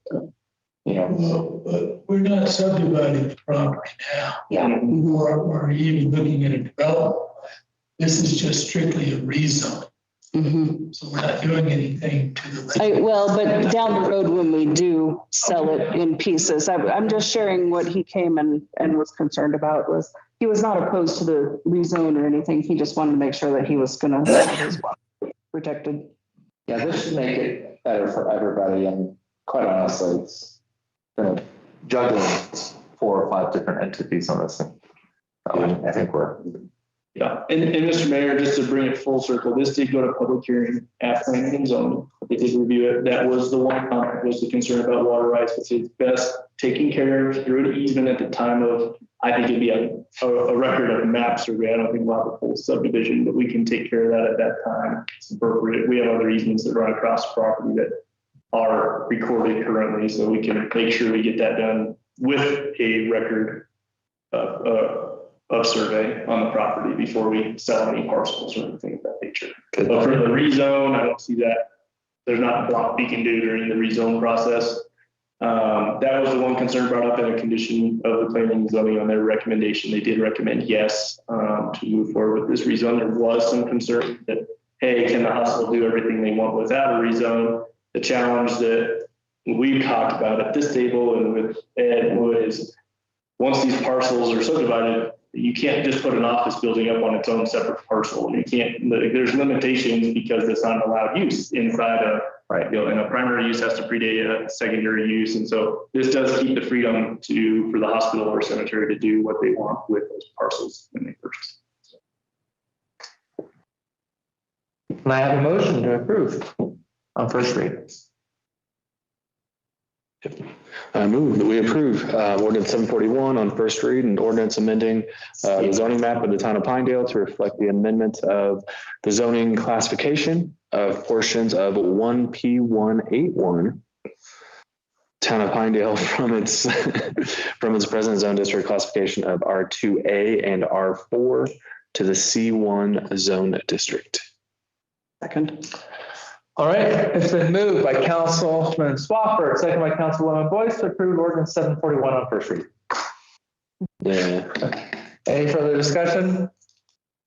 Yeah. Well, but we're not subdividing the property now. Yeah. Or even looking at a development. This is just strictly a rezone. Mm-hmm. So we're not doing anything to the. But down the road when we do sell it in pieces, I'm just sharing what he came and was concerned about. Was he was not opposed to the rezone or anything. He just wanted to make sure that he was going to have his water protected. Yeah, this should make it better for everybody. And quite honestly, it's been juggling 4 or 5 different entities on this thing. I think we're. Yeah, and Mr. Mayor, just to bring it full circle, this did go to public hearing at planning and zoning. They did review it. That was the one comment, was the concern about water rights, which is best taken care of through an easement at the time of, I think it'd be a record of a map survey. I don't think we'll have a full subdivision, but we can take care of that at that time. It's appropriate. We have other easements that run across the property that are recorded currently, so we can make sure we get that done with a record of survey on the property before we sell any parcels or anything of that nature. But for the rezone, I don't see that. There's not a lot we can do during the rezone process. That was the one concern brought up in a condition of the planning and zoning on their recommendation. They did recommend yes to move forward with this rezone. There was some concern that, hey, can the hospital do everything they want without a rezone? The challenge that we've talked about at this table and with Ed Wood is once these parcels are subdivided, you can't just put an office building up on its own separate parcel. You can't, there's limitations because it's not allowed use inside a, right, and a primary use has to predate a secondary use. And so this does keep the freedom for the hospital or cemetery to do what they want with those parcels when they purchase. Can I have a motion to approve on first read? I move that we approve ordinance 741 on first read and ordinance amending the zoning map of the town of Pinedale to reflect the amendment of the zoning classification of portions of 1P181 town of Pinedale from its present zone district classification of R2A and R4 to the C1 zone district. Second. All right, it's been moved by Councilman Swafford, second by Councilwoman Boyce to approve ordinance 741 on first read. Yeah. Any further discussion?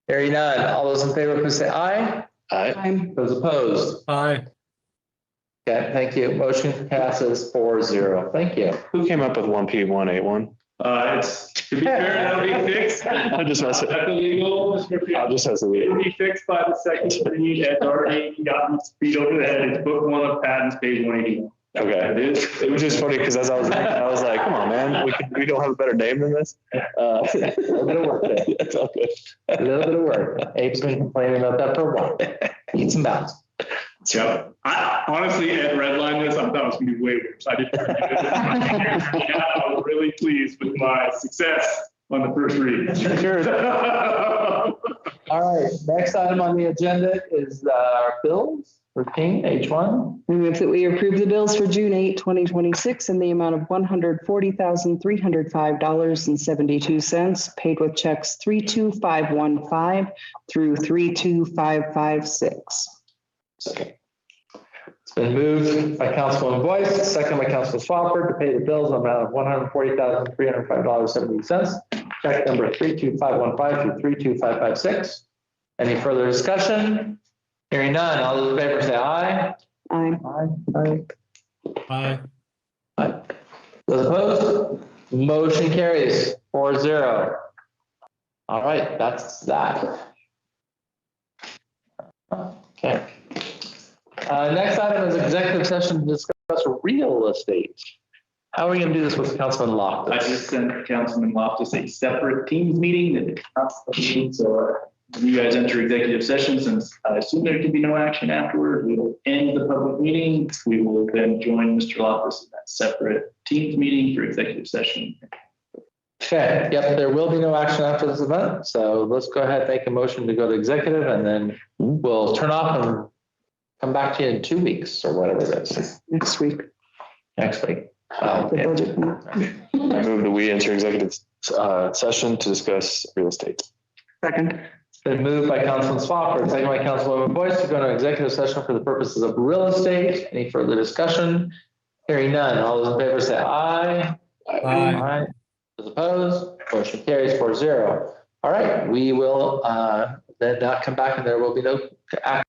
Hearing none. All those in favor, please say aye. Aye. Those opposed? Aye. Okay, thank you. Motion passes 4-0. Thank you. Who came up with 1P181? It's to be fair, that'll be fixed. I'll just mess it. That's illegal. I'll just mess it. It'll be fixed by the second read. It's already gotten beat over the head. It's book 1 of patents, page 181. Okay. It was just funny because as I was like, come on, man, we don't have a better name than this. A little bit of work there. It's all good. A little bit of work. Abe's been complaining about that for a while. Eats and bounds. Yeah. I honestly, Ed redlined this. I thought it was going to be way worse. I didn't. I was really pleased with my success on the first read. Sure. All right. Next item on the agenda is our bills. Routine H1. I move that we approve the bills for June 8, 2026 in the amount of $140,305.72, paid with checks 32515 through 32556. Second. It's been moved by Councilwoman Boyce, second by Councilman Swafford to pay the bills in the amount of $140,305.70. Check number 32515 through 32556. Any further discussion? Hearing none. All those in favor say aye. Aye. Aye. Aye. Aye. Those opposed? Motion carries 4-0. All right, that's that. Okay. Next item is executive session to discuss real estate. How are we going to do this with Councilman Loftus? I just sent Councilman Loftus a separate Teams meeting that did not meeting, so you guys enter executive session. Since I assume there can be no action afterward, we will end the public meeting. We will then join Mr. Loftus in that separate Teams meeting for executive session. Okay, yep, there will be no action after this event, so let's go ahead and make a motion to go to executive, and then we'll turn off and come back to you in 2 weeks or whatever it is, Next week. next week. The Okay. budget. I move that we enter executive session to discuss real estate. Second. It's been moved by Councilman Swafford, second by Councilwoman Boyce to go into executive session for the purposes of real estate. Any further discussion? Hearing none. All those in favor say aye. Aye. Those opposed, motion carries 4-0. All right, we will then not come back and there will be no action.